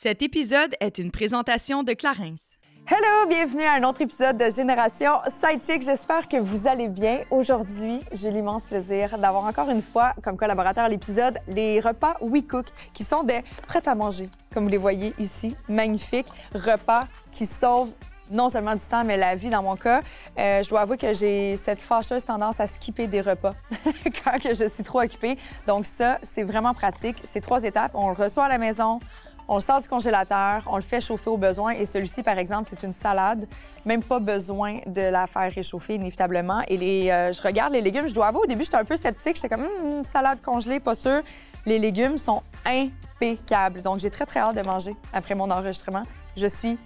Cet épisode est une présentation de Clarins. Hello, bienvenue à un autre épisode de Génération Sidechick. J'espère que vous allez bien. Aujourd'hui, j'ai l'immense plaisir d'avoir encore une fois comme collaborateur à l'épisode les repas WeCook qui sont des prêts-à-manger, comme vous les voyez ici. Magnifiques repas qui sauvent non seulement du temps, mais la vie dans mon cas. Je dois avouer que j'ai cette fâcheuse tendance à skipper des repas quand que je suis trop occupée. Donc ça, c'est vraiment pratique. C'est 3 étapes. On le reçoit à la maison, on le sort du congélateur, on le fait chauffer au besoin. Et celui-ci, par exemple, c'est une salade. Même pas besoin de la faire réchauffer, inévitablement. Et je regarde les légumes. Je dois avouer, au début, j'étais un peu sceptique. J'étais comme, une salade congelée, pas sûre. Les légumes sont impeccables. Donc, j'ai très, très hâte de manger après mon enregistrement. Je suis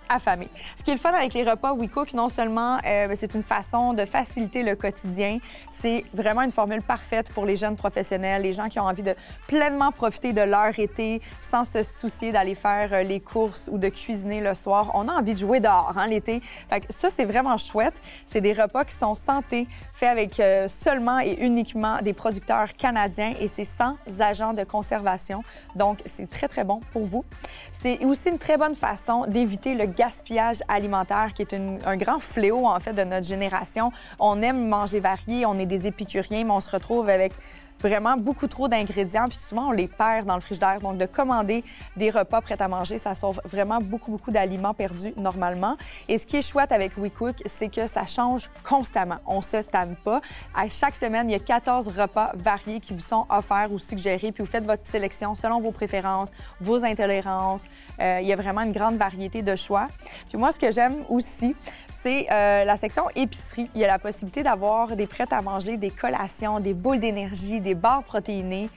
affamée. Ce qui est le fun avec les repas WeCook, non seulement c'est une façon de faciliter le quotidien, c'est vraiment une formule parfaite pour les jeunes professionnels, les gens qui ont envie de pleinement profiter de leur été sans se soucier d'aller faire les courses ou de cuisiner le soir. On a envie de jouer dehors, hein, l'été. Fait que ça, c'est vraiment chouette. C'est des repas qui sont santé, faits avec seulement et uniquement des producteurs canadiens et c'est sans agents de conservation. Donc, c'est très, très bon pour vous. C'est aussi une très bonne façon d'éviter le gaspillage alimentaire, qui est un grand fléau, en fait, de notre génération. On aime manger varié, on est des épicuriens, mais on se retrouve avec vraiment beaucoup trop d'ingrédients, puis souvent, on les perd dans le frigidaire. Donc, de commander des repas prêts à manger, ça sauve vraiment beaucoup d'aliments perdus normalement. Et ce qui est chouette avec WeCook, c'est que ça change constamment. On se tanne pas. À chaque semaine, il y a 14 repas variés qui vous sont offerts ou suggérés, puis vous faites votre sélection selon vos préférences, vos intolérances. Il y a vraiment une grande variété de choix. Puis moi, ce que j'aime aussi, c'est la section épicerie. Il y a la possibilité d'avoir des prêts à manger, des collations, des boules d'énergie, des barres protéinées.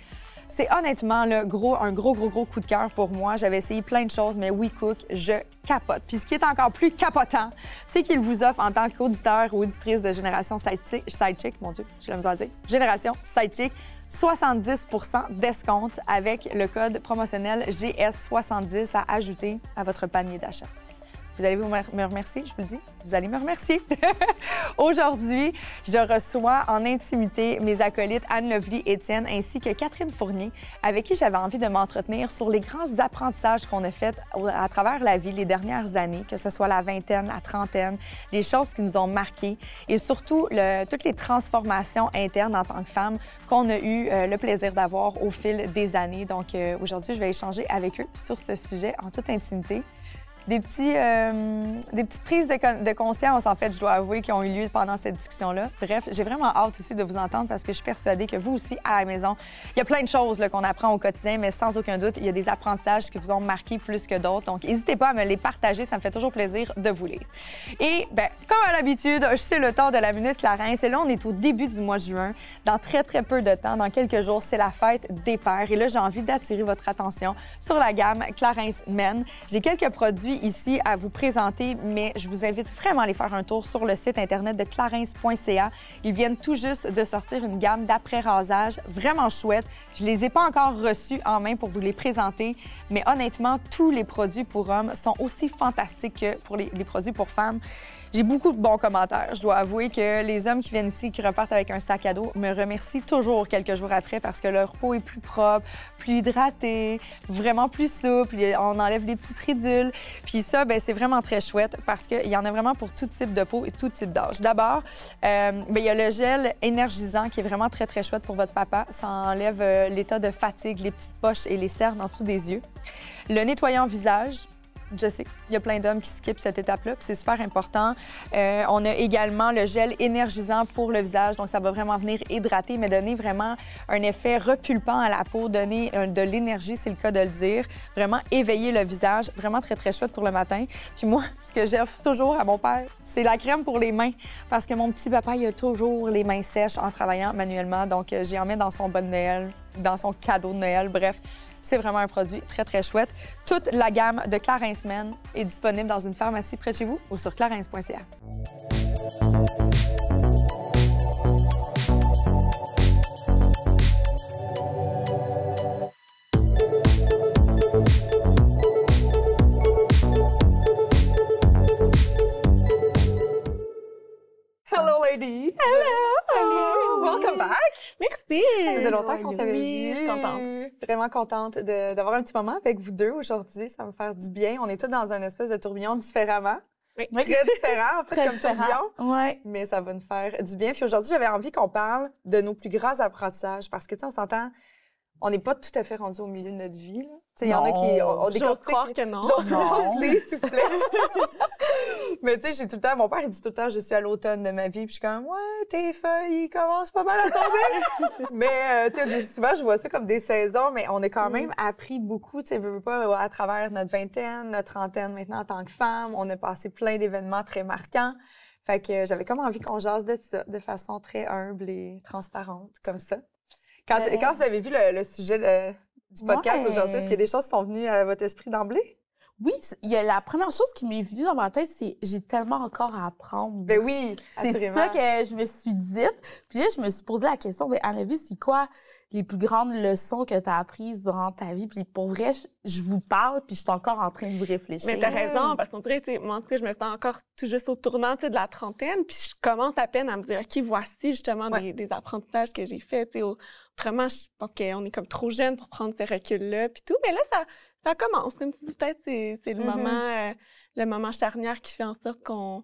C'est honnêtement là, un gros coup de cœur pour moi. J'avais essayé plein de choses, mais WeCook, je capote. Puis ce qui est encore plus capotant, c'est qu'il vous offre en tant qu'auditeur ou auditrice de Génération Sidechick, mon Dieu, j'ai la misère à le dire, Génération Sidechick, 70 d'escompte avec le code promotionnel GS70 à ajouter à votre panier d'achat. Vous allez me remercier, je vous le dis. Vous allez me remercier. Aujourd'hui, je reçois en intimité mes acolytes Anne-Lovely Étienne ainsi que Catherine Fournier, avec qui j'avais envie de m'entretenir sur les grands apprentissages qu'on a faits à travers la vie les dernières années, que ce soit la vingtaine, la trentaine, les choses qui nous ont marquées et surtout toutes les transformations internes en tant que femme qu'on a eu le plaisir d'avoir au fil des années. Donc aujourd'hui, je vais échanger avec eux sur ce sujet en toute intimité. Des petites prises de conscience, en fait, je dois avouer, qui ont eu lieu pendant cette discussion-là. Bref, j'ai vraiment hâte aussi de vous entendre parce que je suis persuadée que vous aussi, à la maison, il y a plein de choses qu'on apprend au quotidien, mais sans aucun doute, il y a des apprentissages qui vous ont marqué plus que d'autres. Donc, n'hésitez pas à me les partager, ça me fait toujours plaisir de vous lire. Et, bien, comme à l'habitude, c'est le temps de la Minute Clarins. Et là, on est au début du mois de juin. Dans très peu de temps, dans quelques jours, c'est la fête des pères. Et là, j'ai envie d'attirer votre attention sur la gamme Clarins Men. J'ai quelques produits ici à vous présenter, mais je vous invite vraiment à aller faire un tour sur le site internet de clarins.ca. Ils viennent tout juste de sortir une gamme d'après-rasage vraiment chouette. Je les ai pas encore reçus en main pour vous les présenter, mais honnêtement, tous les produits pour hommes sont aussi fantastiques que pour les produits pour femmes. J'ai beaucoup de bons commentaires. Je dois avouer que les hommes qui viennent ici, qui repartent avec un sac à dos, me remercient toujours quelques jours après parce que leur peau est plus propre, plus hydratée, vraiment plus souple. On enlève les petites ridules. Puis ça, bien, c'est vraiment très chouette parce qu'il y en a vraiment pour tout type de peau et tout type d'âge. D'abord, bien, il y a le gel énergisant qui est vraiment très chouette pour votre papa. Ça enlève l'état de fatigue, les petites poches et les cernes en dessous des yeux. Le nettoyant visage. Je sais, il y a plein d'hommes qui skippent cette étape-là, puis c'est super important. On a également le gel énergisant pour le visage, donc ça va vraiment venir hydrater, mais donner vraiment un effet repulpant à la peau, donner de l'énergie, c'est le cas de le dire. Vraiment éveiller le visage, vraiment très chouette pour le matin. Puis moi, ce que j'offre toujours à mon père, c'est la crème pour les mains, parce que mon petit papa, il a toujours les mains sèches en travaillant manuellement, donc j'y en mets dans son bon de Noël, dans son cadeau de Noël, bref. C'est vraiment un produit très chouette. Toute la gamme de Clarins Men est disponible dans une pharmacie près de chez vous ou sur clarins.ca. Hello, ladies! Hello! Salut! Welcome back! Merci! Ça faisait longtemps qu'on t'avait Oui, vu. je suis contente. vraiment contente d'avoir un petit moment avec vous deux aujourd'hui. Ça va me faire du bien. On est tous dans un espèce de tourbillon différemment. Oui. Très différent, en fait, Très comme différent. tourbillon. Ouais. Mais ça va nous faire du bien. Puis aujourd'hui, j'avais envie qu'on parle de nos plus grands apprentissages. Parce que, tu sais, on s'entend, on n'est pas tout à fait rendu au milieu de notre vie, là. Tu sais, il y en a qui ont des J'ose croire que non. J'ose croire, Non. s'il vous plaît. Mais tu sais, j'ai tout le temps, mon père, il dit tout le temps, je suis à l'automne de ma vie. Puis je suis comme, ouais, tes feuilles, ils commencent pas mal à tomber. Mais, tu sais, souvent, je vois ça comme des saisons, mais on a quand même appris beaucoup, tu sais, veux pas, à travers notre vingtaine, notre trentaine maintenant en tant que femme. On a passé plein d'événements très marquants. Fait que j'avais comme envie qu'on jase de ça, de façon très humble et transparente, comme ça. Quand vous avez vu le sujet du podcast aujourd'hui, est-ce qu'il y a des choses qui sont venues à votre esprit d'emblée? Oui, il y a la première chose qui m'est venue dans ma tête, c'est j'ai tellement encore à apprendre. Ben oui, c'est assurément. ça que je me suis dite. Puis là, je me suis posé la question, mais Anna, c'est quoi les plus grandes leçons que tu as apprises durant ta vie? Puis pour vrai, je vous parle, puis je suis encore en train d'y réfléchir. Mais t'as raison, parce qu'on dirait, tu sais, moi, en tout cas, je me sens encore tout juste au tournant, tu sais, de la trentaine, puis je commence à peine à me dire, OK, voici justement des apprentissages que j'ai faits, tu sais. Autrement, je pense qu'on est comme trop jeune pour prendre ce recul-là, puis tout. Mais là, ça commence. Comme tu dis, peut-être c'est le moment charnière qui fait en sorte qu'on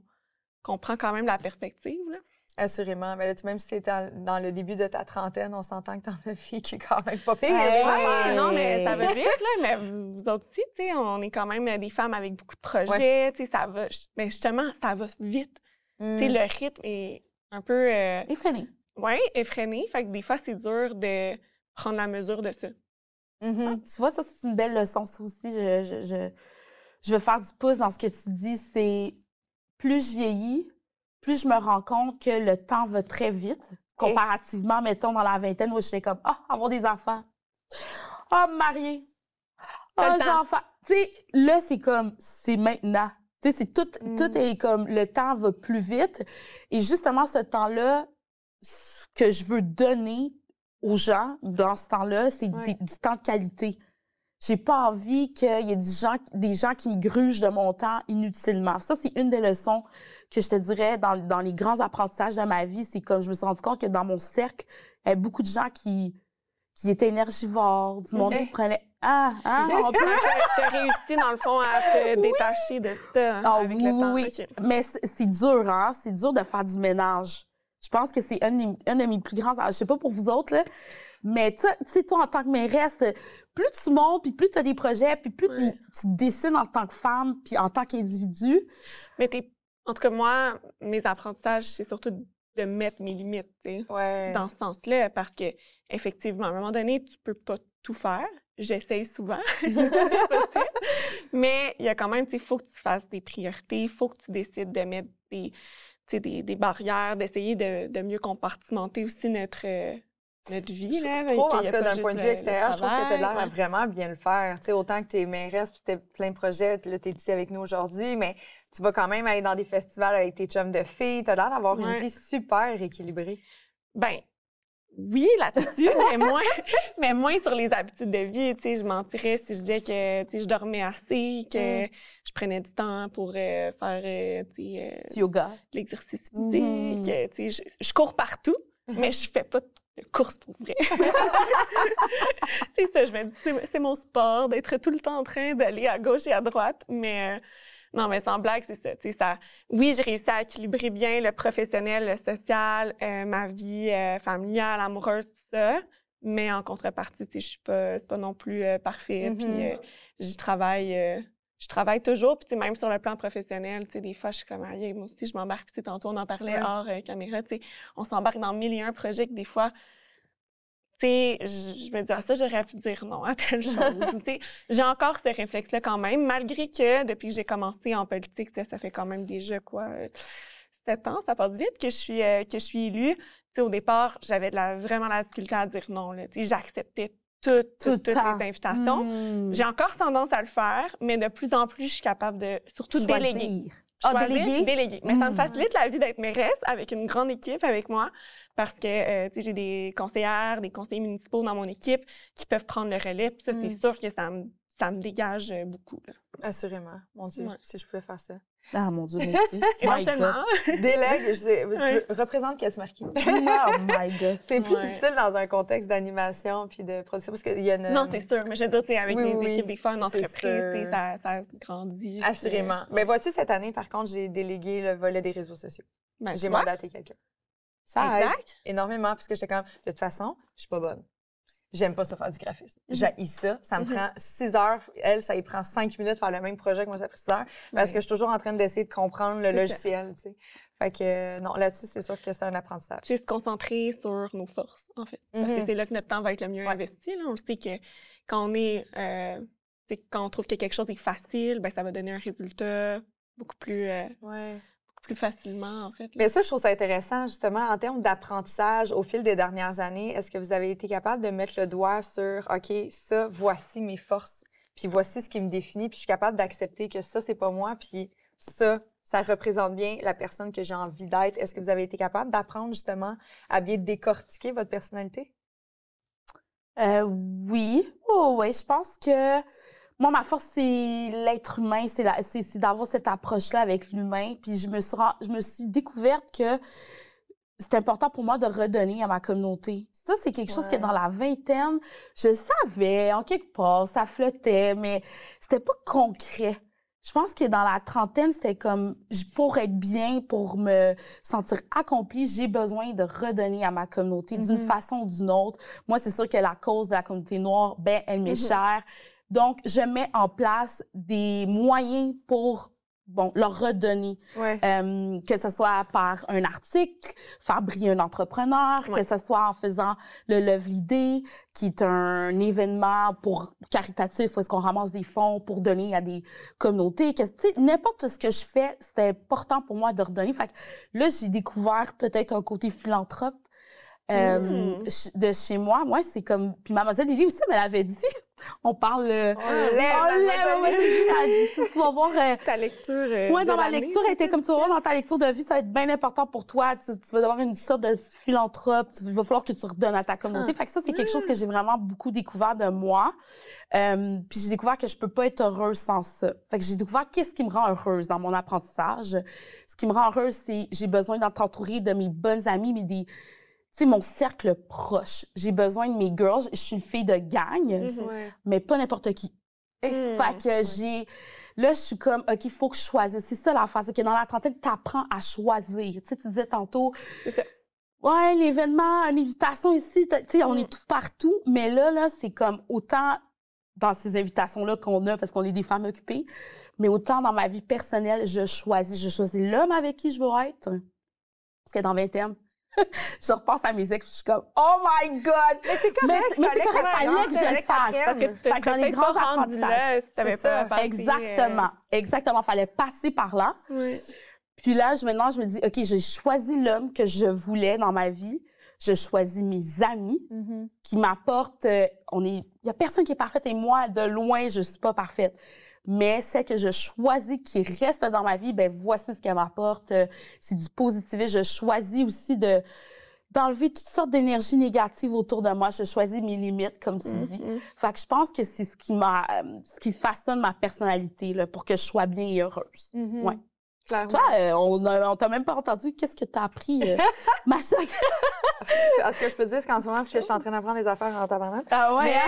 prend quand même la perspective, là. Assurément. Mais là, même si t'es dans le début de ta trentaine, on s'entend que t'en as vécu quand même pas pire. Non, mais ça va vite, là. Mais vous autres aussi, tu sais, on est quand même des femmes avec beaucoup de projets. Tu sais, ça va... Mais justement, ça va vite. Tu sais, le rythme est un peu... Effréné. Oui, effréné. Fait que des fois, c'est dur de prendre la mesure de ça. Tu vois, ça, c'est une belle leçon. Ça aussi, je veux faire du pouce dans ce que tu dis. C'est plus je vieillis, plus je me rends compte que le temps va très vite, comparativement, mettons, dans la vingtaine où j'étais comme, avoir des enfants. Me marier. J'ai enfants. Tu sais, là, c'est comme, c'est maintenant. Tu sais, c'est tout est comme, le temps va plus vite. Et justement, ce temps-là, ce que je veux donner aux gens dans ce temps-là, c'est du temps de qualité. J'ai pas envie qu'il y ait des gens qui me grugent de mon temps inutilement. Ça, c'est une des leçons que je te dirais dans les grands apprentissages de ma vie. C'est comme je me suis rendu compte que dans mon cercle, il y avait beaucoup de gens qui étaient énergivores, du monde qui prenait... T'as réussi, dans le fond, à te détacher de ça avec le temps. Oui. Okay. Mais c'est dur, hein? C'est dur de faire du ménage. Je pense que c'est un de mes plus grands... Je sais pas pour vous autres, là, mais tu sais, toi, en tant que mairesse, plus tu montes, puis plus tu as des projets, puis plus tu te dessines en tant que femme, puis en tant qu'individu. Mais en tout cas, moi, mes apprentissages, c'est surtout de mettre mes limites, tu sais, dans ce sens-là, parce que effectivement, à un moment donné, tu peux pas tout faire. J'essaye souvent, mais il y a quand même, tu sais, il faut que tu fasses des priorités, il faut que tu décides de mettre des barrières, d'essayer de mieux compartimenter aussi notre vie. Là, je trouve, en tout cas, d'un point de vue extérieur, je trouve que tu as l'air à vraiment bien le faire. Tu sais, autant que tu es mairesse puis tu as plein de projets, là, tu es ici avec nous aujourd'hui, mais tu vas quand même aller dans des festivals avec tes chums de filles. Tu as l'air d'avoir une vie super équilibrée. Ben oui, là-dessus, mais moins sur les habitudes de vie. Tu sais, je mentirais si je disais que je dormais assez, que je prenais du temps pour faire du yoga, l'exercice physique. Tu sais, je cours partout, mais je fais pas de course pour vrai. C'est ça, je me dis, c'est mon sport d'être tout le temps en train d'aller à gauche et à droite, mais... Non, mais sans blague, c'est ça. Tu sais, oui, j'ai réussi à équilibrer bien le professionnel, le social, ma vie familiale, amoureuse, tout ça. Mais en contrepartie, tu sais, c'est pas non plus parfait. Puis je travaille toujours. Puis tu sais, même sur le plan professionnel, tu sais, des fois, je suis comme, aïe, moi aussi, je m'embarque. Tu sais, tantôt, on en parlait hors caméra. Tu sais, on s'embarque dans 1001 projets que des fois, tu sais, je me dis, ça, j'aurais pu dire non à telle chose. Tu sais, j'ai encore ce réflexe-là quand même, malgré que depuis que j'ai commencé en politique, ça fait quand même déjà, 7 ans, ça passe vite que je suis élue. Tu sais, au départ, j'avais vraiment la difficulté à dire non, là. Tu sais, j'acceptais toutes les invitations. J'ai encore tendance à le faire, mais de plus en plus, je suis capable de surtout déléguer. Déléguer. Mais ça me facilite la vie d'être mairesse avec une grande équipe avec moi parce que tu sais, j'ai des conseillères, des conseillers municipaux dans mon équipe qui peuvent prendre le relais. Puis ça, c'est sûr que ça me dégage beaucoup. Là. Assurément. Mon Dieu, Ouais. si je pouvais faire ça. Ah, mon Dieu, merci. Éventuellement. Délègue, représente Cathy Marquis. Oh my God. C'est plus Ouais. difficile dans un contexte d'animation puis de production parce qu'il y a une... Non, c'est sûr. Mais je veux dire, tu sais, avec Oui, les oui, équipes, des fois, en c'est entreprise, tu sais, sûr. ça grandit. puis, Assurément. Mais voici, cette année, par contre, j'ai délégué le volet des réseaux sociaux. ben, J'ai tu vois. mandaté quelqu'un. Ça aide Exact. énormément parce que j'étais comme, de toute façon, je suis pas bonne. J'aime pas ça faire du graphisme. J'haïs ça. Ça me prend 6 heures. Elle, ça y prend 5 minutes de faire le même projet que moi, ça fait 6 heures. Parce que je suis toujours en train d'essayer de comprendre le logiciel, tu sais. Fait que, non, là-dessus, c'est sûr que c'est un apprentissage. C'est se concentrer sur nos forces, en fait. Parce que c'est là que notre temps va être le mieux Ouais. investi. Là. On le sait que quand on est... tu sais, quand on trouve que quelque chose est facile, ben, ça va donner un résultat beaucoup plus facilement, en fait. là. Mais ça, je trouve ça intéressant, justement, en termes d'apprentissage au fil des dernières années. Est-ce que vous avez été capable de mettre le doigt sur, OK, ça, voici mes forces, puis voici ce qui me définit, puis je suis capable d'accepter que ça, c'est pas moi, puis ça représente bien la personne que j'ai envie d'être. Est-ce que vous avez été capable d'apprendre, justement, à bien décortiquer votre personnalité? Oui. Oh, ouais, je pense que moi, ma force, c'est l'être humain, c'est d'avoir cette approche-là avec l'humain. Puis je me suis découverte que c'est important pour moi de redonner à ma communauté. Ça, c'est quelque chose que dans la vingtaine, je savais, en quelque part, ça flottait, mais c'était pas concret. Je pense que dans la trentaine, c'était comme, pour être bien, pour me sentir accomplie, j'ai besoin de redonner à ma communauté d'une façon ou d'une autre. Moi, c'est sûr que la cause de la communauté noire, ben, elle m'est chère. Donc, je mets en place des moyens pour, leur redonner. Ouais. Que ce soit par un article, faire briller un entrepreneur, que ce soit en faisant le Lovely Day, qui est un événement caritatif où est-ce qu'on ramasse des fonds pour donner à des communautés. Tu sais, n'importe ce que je fais, c'est important pour moi de redonner. Fait que là, j'ai découvert peut-être un côté philanthrope de chez moi. Moi, c'est comme... Puis mademoiselle Lily aussi me l'avait dit. On parle... tu vas voir... Ta lecture Oui, dans de ma l'année, lecture, elle était comme ça. Dans ta lecture de vie, ça va être bien important pour toi. Tu vas avoir une sorte de philanthrope. Il va falloir que tu redonnes à ta communauté. Fait que ça, c'est quelque chose que j'ai vraiment beaucoup découvert de moi. Puis j'ai découvert que je peux pas être heureuse sans ça. Fait que j'ai découvert qu'est-ce qui me rend heureuse dans mon apprentissage. Ce qui me rend heureuse, c'est j'ai besoin d'être entourée de mes bonnes amies, mais tu sais, mon cercle proche. J'ai besoin de mes girls. Je suis une fille de gang, mais pas n'importe qui. Fait que là, je suis comme, OK, il faut que je choisisse. C'est ça l'affaire, c'est que dans la trentaine, tu apprends à choisir. Tu sais, tu disais tantôt, C'est ça. ouais, l'événement, l'invitation ici, tu sais, on est tout partout. Mais là, c'est comme autant dans ces invitations-là qu'on a, parce qu'on est des femmes occupées, mais autant dans ma vie personnelle, je choisis l'homme avec qui je veux être. Parce que dans 20 ans, je repense à mes ex, je suis comme, oh my God! Mais c'est correct, fallait fallait que je le fasse. Parce que tu Fait que dans les grands apprentissages. si t'avais C'est pas ça. passé, Exactement. Fallait passer par là. Oui. Puis là, maintenant, je me dis, OK, j'ai choisi l'homme que je voulais dans ma vie. Je choisis mes amis qui m'apportent... Il y a personne qui est parfaite et moi, de loin, je suis pas parfaite. Mais celle que je choisis qui reste dans ma vie, ben voici ce qu'elle m'apporte. C'est du positivisme. Je choisis aussi d'enlever toutes sortes d'énergies négatives autour de moi. Je choisis mes limites, comme tu dis. Fait que je pense que c'est ce qui façonne ma personnalité là, pour que je sois bien et heureuse. Ouais. Clairement. Toi, on t'a même pas entendu. Qu'est-ce que t'as appris, ma soeur? En tout cas, je peux te dire qu'en ce moment, c'est que je suis en train d'apprendre des affaires en tabarnak. Ah ouais, Mais, hein?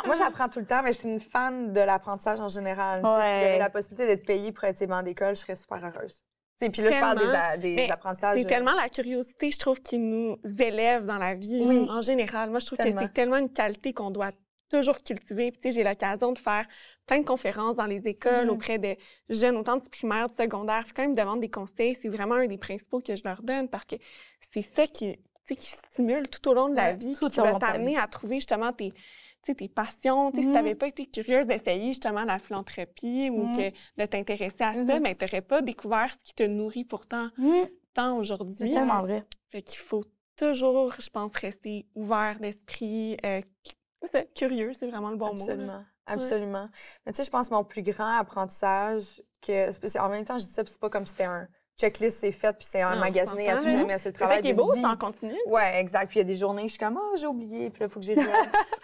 Moi, j'apprends tout le temps, mais je suis une fan de l'apprentissage en général. Si j'avais la possibilité d'être payée pour être ses bancs d'école, je serais super heureuse. T'sais, puis là, je parle des apprentissages. C'est tellement la curiosité, je trouve, qui nous élève dans la vie en général. Moi, je trouve que c'est tellement une qualité qu'on doit toujours cultiver. Puis, tu sais, j'ai l'occasion de faire plein de conférences dans les écoles auprès de jeunes, autant du primaire, du secondaire. Puis quand ils me demandent des conseils, c'est vraiment un des principaux que je leur donne parce que c'est ça qui stimule tout au long de la vie, qui va t'amener à trouver justement tes passions. Si tu n'avais pas été curieuse d'essayer justement la philanthropie ou de t'intéresser à ça, mais tu n'aurais pas découvert ce qui te nourrit pourtant tant aujourd'hui. C'est tellement vrai. Fait qu'il faut toujours, je pense, rester ouvert d'esprit, curieux, c'est vraiment le bon Absolument. mot. Absolument. Mais tu sais, je pense que mon plus grand apprentissage, en même temps, je dis ça, puis c'est pas comme si c'était un checklist, c'est fait, puis c'est un magasiné à tout jamais, c'est le travail de vie. C'est beau, ça en continue. Ouais, exact. Puis il y a des journées, je suis comme, j'ai oublié, puis là, il faut que j'ai dit.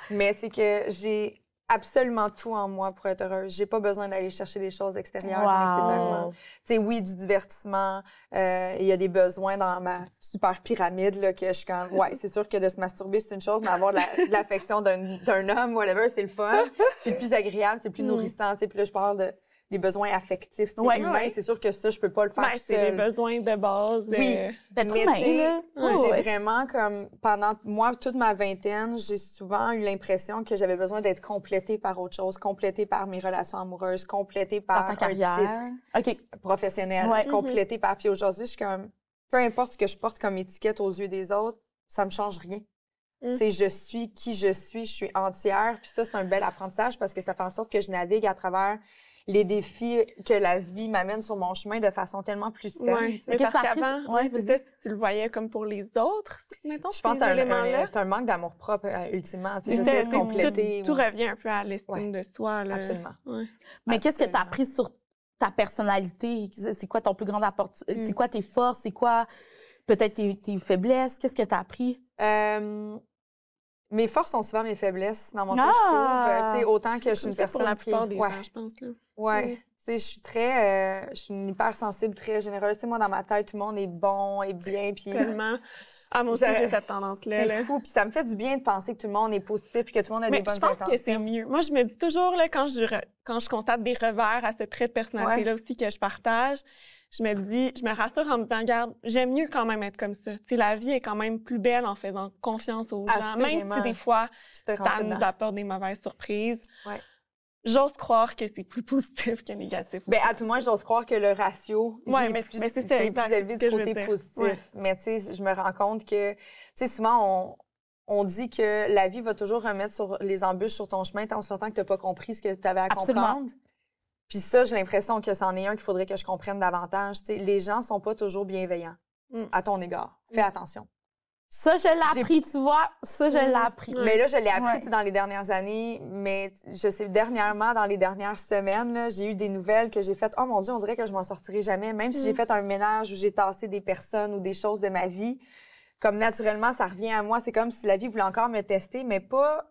Mais c'est que j'ai absolument tout en moi pour être heureuse. J'ai pas besoin d'aller chercher des choses extérieures nécessairement. Tu sais, oui, du divertissement. Il y a des besoins dans ma super pyramide là, que je suis comme, ouais, c'est sûr que de se masturber, c'est une chose, mais avoir de l'affection d'un homme, whatever, c'est le fun. C'est plus agréable, c'est plus nourrissant. Tu sais, puis là, je parle de les besoins affectifs, humains. C'est sûr que ça, je peux pas le faire seul. C'est les besoins de base. Oui, d'être humain, là. J'ai vraiment comme, pendant moi, toute ma vingtaine, j'ai souvent eu l'impression que j'avais besoin d'être complétée par autre chose, complétée par mes relations amoureuses, complétée par ta carrière professionnel, complétée par... Puis aujourd'hui, je suis comme, peu importe ce que je porte comme étiquette aux yeux des autres, ça me change rien. Tu sais, je suis qui je suis entière. Puis ça, c'est un bel apprentissage parce que ça fait en sorte que je navigue à travers les défis que la vie m'amène sur mon chemin de façon tellement plus saine. Ouais. Mais parce qu'avant, c'est ça, tu le voyais comme pour les autres, mettons, je pense que c'est un manque d'amour-propre, ultimement. J'essaie de compléter. Tout revient un peu à l'estime de soi. Là. Absolument. Ouais. Mais qu'est-ce que tu as appris sur ta personnalité? C'est quoi ton plus grand apport? C'est quoi tes forces? C'est quoi peut-être tes faiblesses? Qu'est-ce que tu as appris? Mes forces sont souvent mes faiblesses dans mon cas, je trouve. Tu sais, autant que je suis une personne pour la plupart des gens, je pense. Là. Ouais. Tu sais, je suis très... je suis une hypersensible, très généreuse. Tu sais, moi, dans ma tête, tout le monde est bon et bien, puis... Tellement. Ah, moi aussi, j'ai cette tendance-là. C'est fou, puis ça me fait du bien de penser que tout le monde est positif puis que tout le monde a des bonnes intentions. Je pense que c'est mieux. Moi, je me dis toujours, là, quand je constate des revers à ce trait de personnalité-là aussi que je partage, je me rassure en me disant, regarde, j'aime mieux quand même être comme ça. Tu sais, la vie est quand même plus belle en faisant confiance aux gens, même si des fois, ça nous apporte des mauvaises surprises. Ouais. J'ose croire que c'est plus positif que négatif. Bien, à tout le moins, j'ose croire que le ratio est plus élevé du côté positif. Ouais. Mais tu sais, je me rends compte que, tu sais, souvent, on dit que la vie va toujours remettre sur les embûches sur ton chemin tant en que tu n'as pas compris ce que tu avais à comprendre. Puis ça, j'ai l'impression que c'en est un qu'il faudrait que je comprenne davantage. Tu sais, les gens sont pas toujours bienveillants à ton égard. Fais attention. Ça, je l'ai appris, tu vois. Ça, je l'ai appris. Mais là, je l'ai appris dans les dernières années. Mais je sais, dernièrement, dans les dernières semaines, là, j'ai eu des nouvelles que j'ai faites. Oh mon Dieu, on dirait que je m'en sortirai jamais. Même si j'ai fait un ménage où j'ai tassé des personnes ou des choses de ma vie, comme naturellement, ça revient à moi. C'est comme si la vie voulait encore me tester, mais pas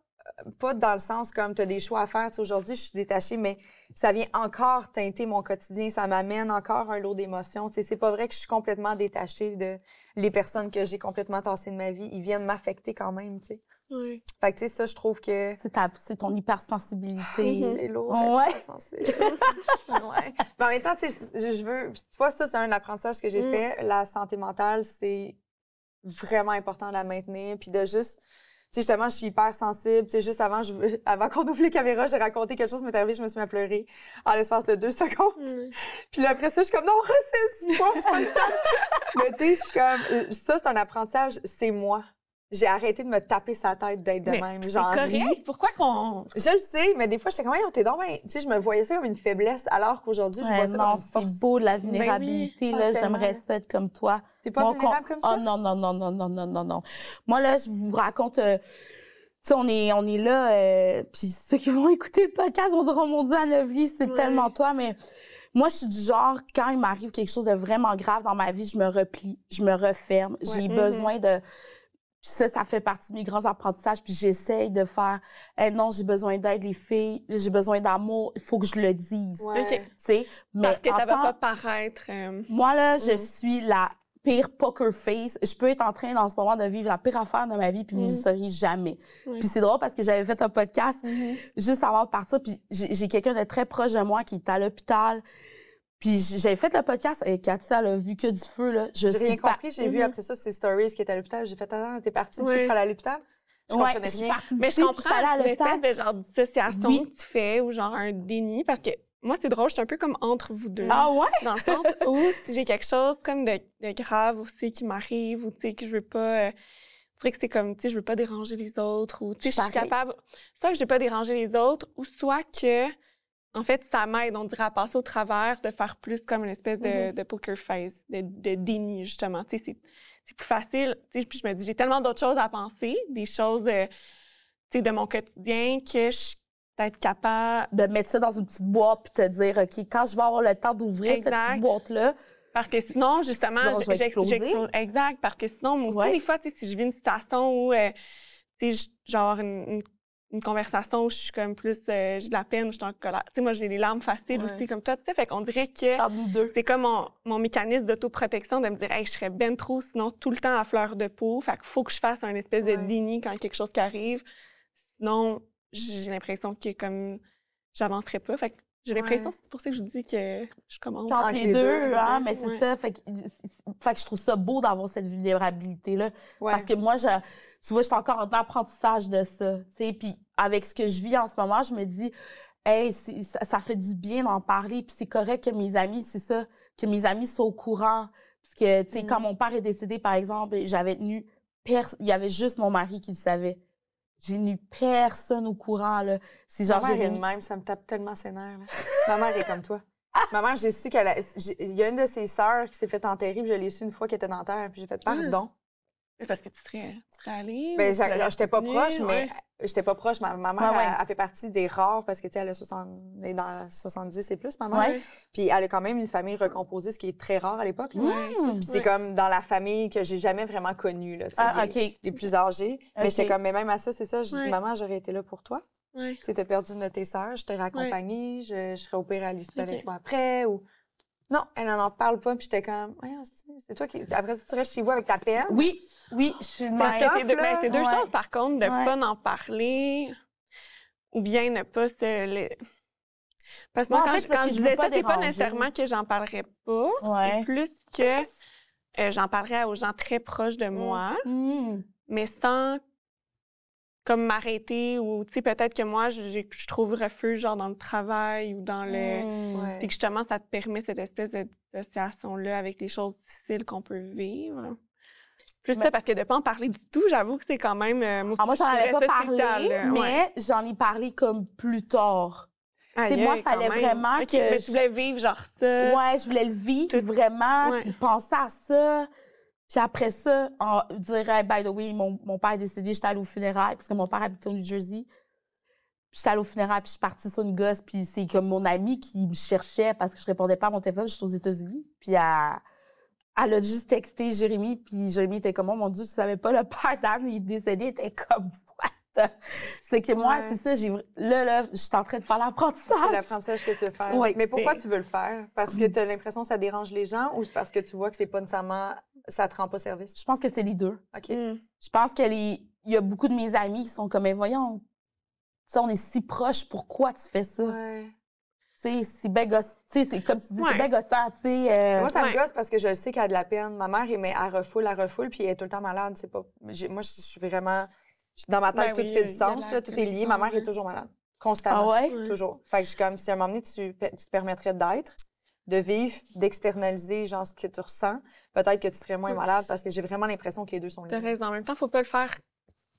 dans le sens comme tu as des choix à faire. Tu sais, aujourd'hui, je suis détachée, mais ça vient encore teinter mon quotidien. Ça m'amène encore un lot d'émotions. Tu sais, c'est pas vrai que je suis complètement détachée de les personnes que j'ai complètement tassées de ma vie. Ils viennent m'affecter quand même, tu sais. Oui. Fait que, tu sais, ça, je trouve que... C'est ton hypersensibilité. C'est lourd, hypersensible. Ouais. Mais en même temps, tu sais, je veux... Tu vois, ça, c'est un apprentissage que j'ai fait. La santé mentale, c'est vraiment important de la maintenir. Puis de juste... Tu sais, justement, je suis hyper sensible. Tu sais, juste avant qu'on ouvre les caméras, j'ai raconté quelque chose, m'est arrivé, je me suis mis à pleurer en l'espace de 2 secondes. Puis là, après ça, je suis comme, non, ressaisis-toi, c'est pas le temps. Mais tu sais, je suis comme, ça, c'est un apprentissage, c'est moi. J'ai arrêté de me taper sa tête d'être de même. J'en ris. Pourquoi qu'on... Je le sais, mais des fois, j'étais comme, t'es donc ben... Tu sais, je me voyais ça comme une faiblesse, alors qu'aujourd'hui, je vois ça comme une force. C'est beau, de la vulnérabilité, là. J'aimerais ça être comme toi. T'es pas vulnérable comme ça? Oh non. Moi, là, je vous raconte... tu sais, on est là, puis ceux qui vont écouter le podcast vont dire, oh mon Dieu, Anne-Lovely, c'est tellement toi, mais... Moi, je suis du genre, quand il m'arrive quelque chose de vraiment grave dans ma vie, je me replie, je me referme. J'ai besoin de... Puis ça fait partie de mes grands apprentissages. Puis j'essaye de faire, non, j'ai besoin d'aide, les filles, j'ai besoin d'amour, il faut que je le dise. Ouais. Okay. Tu sais, mais parce que ça va pas paraître... Moi, là, je suis la pire poker face. Je peux être en train, dans ce moment, de vivre la pire affaire de ma vie, puis vous ne le sauriez jamais. Puis c'est drôle parce que j'avais fait un podcast juste avant de partir, puis j'ai quelqu'un de très proche de moi qui est à l'hôpital. Puis j'avais fait le podcast et Cathy, elle a vu que du feu, là. J'ai rien compris. J'ai vu après ça ces stories qui étaient à l'hôpital. J'ai fait, attends, t'es partie pour aller à l'hôpital? Je comprenais rien. Mais je comprends l'espèce de genre dissociation que tu fais ou genre un déni parce que moi, c'est drôle, je suis un peu comme entre vous deux. Ah ouais? Dans le sens où si j'ai quelque chose comme de grave aussi qui m'arrive ou tu sais que je veux pas... c'est vrai que c'est comme, tu sais, je veux pas déranger les autres ou tu sais, je suis capable... Soit que je veux pas déranger les autres ou soit que... En fait, ça m'aide, on dirait, à passer au travers, de faire plus comme une espèce de poker face, de déni, justement. Tu sais, c'est plus facile. Tu sais, puis je me dis, j'ai tellement d'autres choses à penser, des choses, tu sais, de mon quotidien que je suis peut-être capable... De mettre ça dans une petite boîte puis te dire, OK, quand je vais avoir le temps d'ouvrir cette petite boîte-là... Parce que sinon, justement, j'explose. Exact, parce que sinon, moi aussi, des fois, tu sais, si je vis une situation où, tu sais, genre une une conversation où je suis comme plus, j'ai de la peine, je suis en colère. Tu sais, moi, j'ai les larmes faciles aussi, comme toi, tu sais. Fait qu'on dirait que Entre nous deux. c'est comme mon mécanisme d'autoprotection de me dire, hey, je serais ben trop, sinon tout le temps à fleur de peau. Fait qu'il faut que je fasse un espèce de déni quand quelque chose qui arrive. Sinon, j'ai l'impression que comme j'avancerais pas. Fait que j'ai l'impression, c'est pour ça que je dis que je commence Entre les deux, hein, mais c'est ouais. ça. Fait que je trouve ça beau d'avoir cette vulnérabilité-là. Ouais. Parce que moi, tu vois, je suis encore en apprentissage de ça. Tu sais, puis avec ce que je vis en ce moment, je me dis, hey, ça fait du bien d'en parler. Puis c'est correct que mes amis, c'est ça, que mes amis soient au courant. Parce que, tu sais, quand mon père est décédé, par exemple, j'avais tenu, il y avait juste mon mari qui le savait. J'ai tenu personne au courant, là. C'est genre, Ma mère est de même, ça me tape tellement ses nerfs, là. Ma mère est comme toi. Ma mère, j'ai su il y a une de ses sœurs qui s'est fait enterrer, puis je l'ai su une fois qu'elle était dans la terre, puis j'ai fait pardon. Parce que tu serais allée? Ben, ou tu l'aurais j'étais pas soutenue? proche, mais Ouais. j'étais pas proche. Ma mère, elle fait partie des rares parce que, tu sais, elle est dans 70 et plus, ma mère. Ouais. Puis elle a quand même une famille recomposée, ce qui est très rare à l'époque. là. Ouais. Puis c'est comme dans la famille que j'ai jamais vraiment connue, là, tu sais, Ah, OK. les plus âgés. Mais j'étais OK. comme, mais même à ça, c'est ça. Je dis, Ouais. maman, j'aurais été là pour toi. Ouais. Tu sais, t'as perdu une de tes sœurs, je t'aurais accompagnée, je serais au pire à l'issue avec OK. toi après. Ou... Non, elle en parle pas, puis j'étais comme, voyons, c'est toi qui. Après ça, tu restes chez vous avec ta peine. Oui, je suis C'est même. tough, C'est là. deux Ouais. choses, par contre, de Ouais. pas en parler ou bien ne pas se... Parce que moi, Ouais, en fait, c'est parce quand que je je disais veux pas ça, c'est pas déranger. nécessairement que j'en parlerais pas. Ouais. C'est plus que j'en parlerais aux gens très proches de moi, mais sans comme m'arrêter ou, tu sais, peut-être que moi, je trouve refuge, genre, dans le travail ou dans le... Ouais. Puis que justement, ça te permet cette espèce d'association-là avec les choses difficiles qu'on peut vivre. Plus Mais- ça, parce que de pas en parler du tout, j'avoue que c'est quand même... moi, Alors moi, j'en je avais trouverais pas ça spécial, parlé, là. mais Ouais. j'en ai parlé comme plus tard. Aïe, moi, aïe, fallait quand même. vraiment OK, que mais je- tu voulais vivre genre ça. Ouais, je voulais le vivre Tout- vraiment, Ouais. puis penser à ça. Puis après ça, dire, hey, by the way, mon père est décédé, j'étais allée au funérailles, parce que mon père habitait au New Jersey. Puis j'étais allée au funérailles, puis je suis partie sur une gosse, puis c'est comme mon amie qui me cherchait parce que je répondais pas à mon téléphone, je suis aux États-Unis. Puis elle a juste texté Jérémy, puis Jérémy était comme, oh mon Dieu, tu savais pas, le père d'Anne, il est décédé, il était comme, what? C'est que moi, Ouais. c'est ça, là, je suis en train de faire C'est l'apprentissage. l'apprentissage que tu veux faire. Oui, mais pourquoi c'est- tu veux le faire? Parce que tu as l'impression que ça dérange les gens ou c'est parce que tu vois que c'est pas nécessairement. Ça te rend pas service? Je pense que c'est les deux. OK. Je pense il y a beaucoup de mes amis qui sont comme, mais voyons, tu sais, on est si proches, pourquoi tu fais ça? Ouais. Tu sais, c'est bien gossant. Tu sais, c'est comme tu dis, Ouais. c'est bien gossant, tu sais. Moi, ça me Ouais. gosse parce que je sais qu'elle a de la peine. Ma mère, elle refoule, puis elle est tout le temps malade. C'est pas... Moi, je suis vraiment... Dans ma tête, Ben tout oui, fait du il y a de sens, la là, tout est lié. Ma mère est toujours malade. Constamment. Ah ouais? Ouais. Toujours. Fait que je suis comme, si à un moment donné, tu te permettrais d'être, de vivre, d'externaliser, genre, ce que tu ressens, peut-être que tu serais moins malade parce que j'ai vraiment l'impression que les deux sont T'as liés. raison. En même temps, faut pas le faire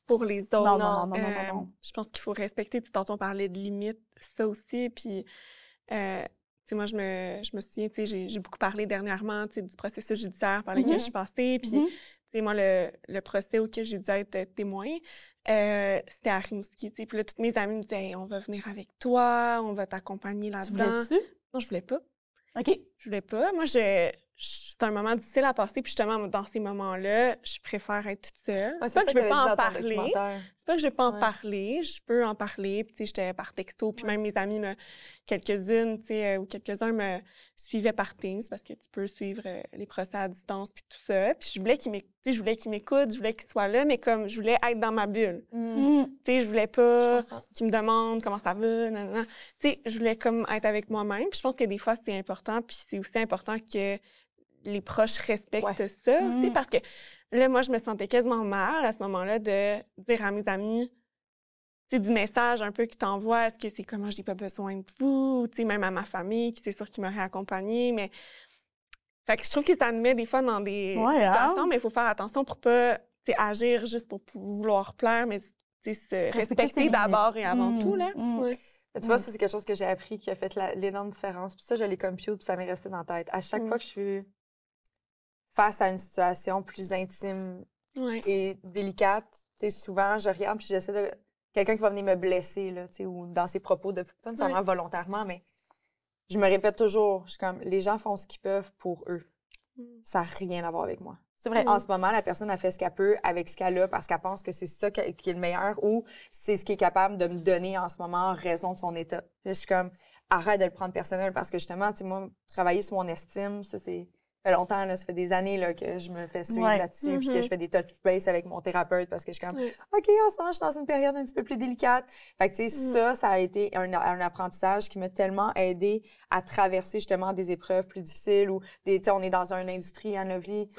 pour les autres. Non. Je pense qu'il faut respecter. Tu sais, tantôt, on parlait de limites, ça aussi. Puis, tu sais, moi, je me souviens, tu sais, j'ai beaucoup parlé dernièrement, tu sais, du processus judiciaire par lequel je suis passée. Puis, tu sais, moi, le procès auquel j'ai dû être témoin, c'était à Rimouski, tu sais. Puis là, toutes mes amies me disaient, hey, on va venir avec toi, on va t'accompagner Tu là-dedans. voulais-tu? Non, je voulais pas. OK. Je voulais pas. Moi, c'est un moment difficile à passer. Puis justement, dans ces moments-là, je préfère être toute seule. Ouais, C'est pas que je veux t'avais pas dit en dans ton parler. documentaire. C'est pas que je veux pas en Ouais. parler. Je peux en parler. Puis, tu sais, j'étais par texto. Puis même mes amis, quelques-unes, tu sais, ou quelques-uns me suivaient par Teams parce que tu peux suivre les procès à distance puis tout ça. Puis je voulais qu'ils m'écoutent, je voulais qu'ils soient là, mais comme je voulais être dans ma bulle. Tu sais, je voulais pas qu'ils me demandent comment ça va, nanana. Tu sais, je voulais comme être avec moi-même. Puis je pense que des fois, c'est important. Puis c'est aussi important que les proches respectent ça aussi. Parce que là, moi, je me sentais quasiment mal à ce moment-là de dire à mes amis, tu sais, du message un peu qu'ils t'envoient, est-ce que c'est comment j'ai pas besoin de vous, tu sais, même à ma famille, qui c'est sûr qu'ils m'auraient accompagnée, mais... Fait que je trouve que ça me met des fois dans des situations, mais il faut faire attention pour pas, tu sais, agir juste pour vouloir plaire, mais, tu sais, se respecter d'abord et avant tout, là. Ouais. Tu vois, ça, c'est quelque chose que j'ai appris qui a fait l'énorme différence. Puis ça, je l'ai compute, puis ça m'est resté dans la tête. À chaque fois que je suis face à une situation plus intime Ouais. et délicate, tu sais, souvent, je regarde puis j'essaie de... Quelqu'un qui va venir me blesser, là, tu sais, ou dans ses propos, pas nécessairement volontairement, mais je me répète toujours, je suis comme, les gens font ce qu'ils peuvent pour eux. ça n'a rien à voir avec moi. C'est vrai. En ce moment, la personne a fait ce qu'elle peut avec ce qu'elle a parce qu'elle pense que c'est ça qui est le meilleur ou c'est ce qui est capable de me donner en ce moment en raison de son état. Puis je suis comme, arrête de le prendre personnel parce que justement, tu sais, moi, travailler sur mon estime, ça fait longtemps, là, ça fait des années là, que je me fais suivre là-dessus puis que je fais des touch base avec mon thérapeute parce que je suis comme, OK, en ce moment, je suis dans une période un petit peu plus délicate. Fait que, tu sais, ça a été un apprentissage qui m'a tellement aidé à traverser justement des épreuves plus difficiles ou tu sais, on est dans une industrie, Anne-Lovie,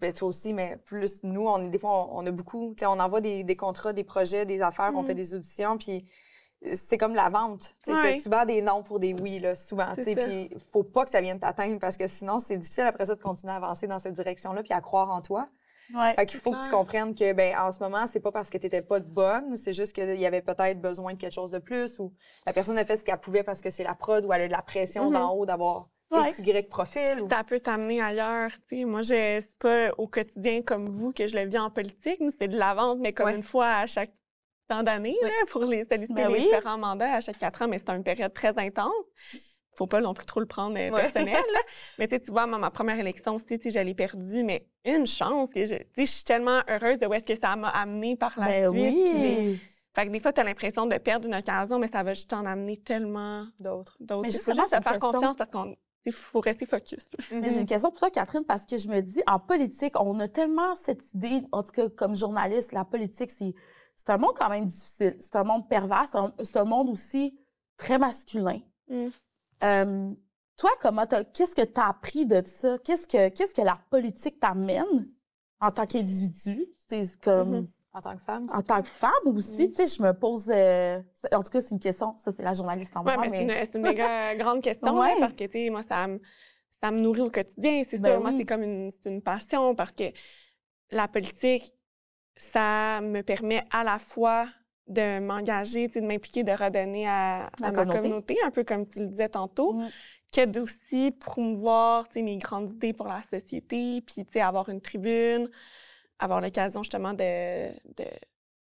ben, toi aussi, mais plus nous, des fois, on a beaucoup, tu sais, on envoie des contrats, des projets, des affaires, on fait des auditions, puis c'est comme la vente. Tu as souvent des non pour des oui, là, souvent. Puis faut pas que ça vienne t'atteindre parce que sinon, c'est difficile après ça de continuer à avancer dans cette direction-là puis à croire en toi. Fait qu'il faut que tu comprennes que, ben, en ce moment, c'est pas parce que t'étais pas bonne, c'est juste qu'il y avait peut-être besoin de quelque chose de plus ou la personne a fait ce qu'elle pouvait parce que c'est la prod ou elle a de la pression d'en haut d'avoir XY profil. Ça peut t'amener ailleurs, tu sais. Moi, c'est pas au quotidien comme vous que je le vis en politique. Nous, c'est de la vente, mais comme une fois à chaque tant d'années, là, pour les solliciter les différents mandats à chaque 4 ans, mais c'est une période très intense. Faut pas non plus trop le prendre personnel, là. Mais tu vois, ma première élection aussi, je l'ai perdue, mais une chance que je suis tellement heureuse de où est-ce que ça m'a amenée par la suite. Fait que des fois, tu as l'impression de perdre une occasion, mais ça va juste t'en amener tellement d'autres. Mais il faut juste se faire confiance parce qu'il faut rester focus. Mais j'ai une question pour toi, Catherine, parce que je me dis, en politique, on a tellement cette idée, en tout cas, comme journaliste, la politique, c'est un monde quand même difficile. C'est un monde pervers. C'est un monde aussi très masculin. Toi, qu'est-ce que tu as appris de ça? Qu'est-ce que la politique t'amène en tant qu'individu? C'est comme... En tant que femme? En tant que femme aussi, tu sais, je me pose... en tout cas, c'est une question. Ça, c'est la journaliste en moi. Mais c'est une méga grande question, là, parce que, tu sais, moi, ça me nourrit au quotidien. C'est sûr, moi, c'est comme une passion parce que la politique, ça me permet à la fois de m'engager, de m'impliquer, de redonner à ma communauté, un peu comme tu le disais tantôt, que d'aussi promouvoir mes grandes idées pour la société, puis avoir une tribune, avoir l'occasion justement de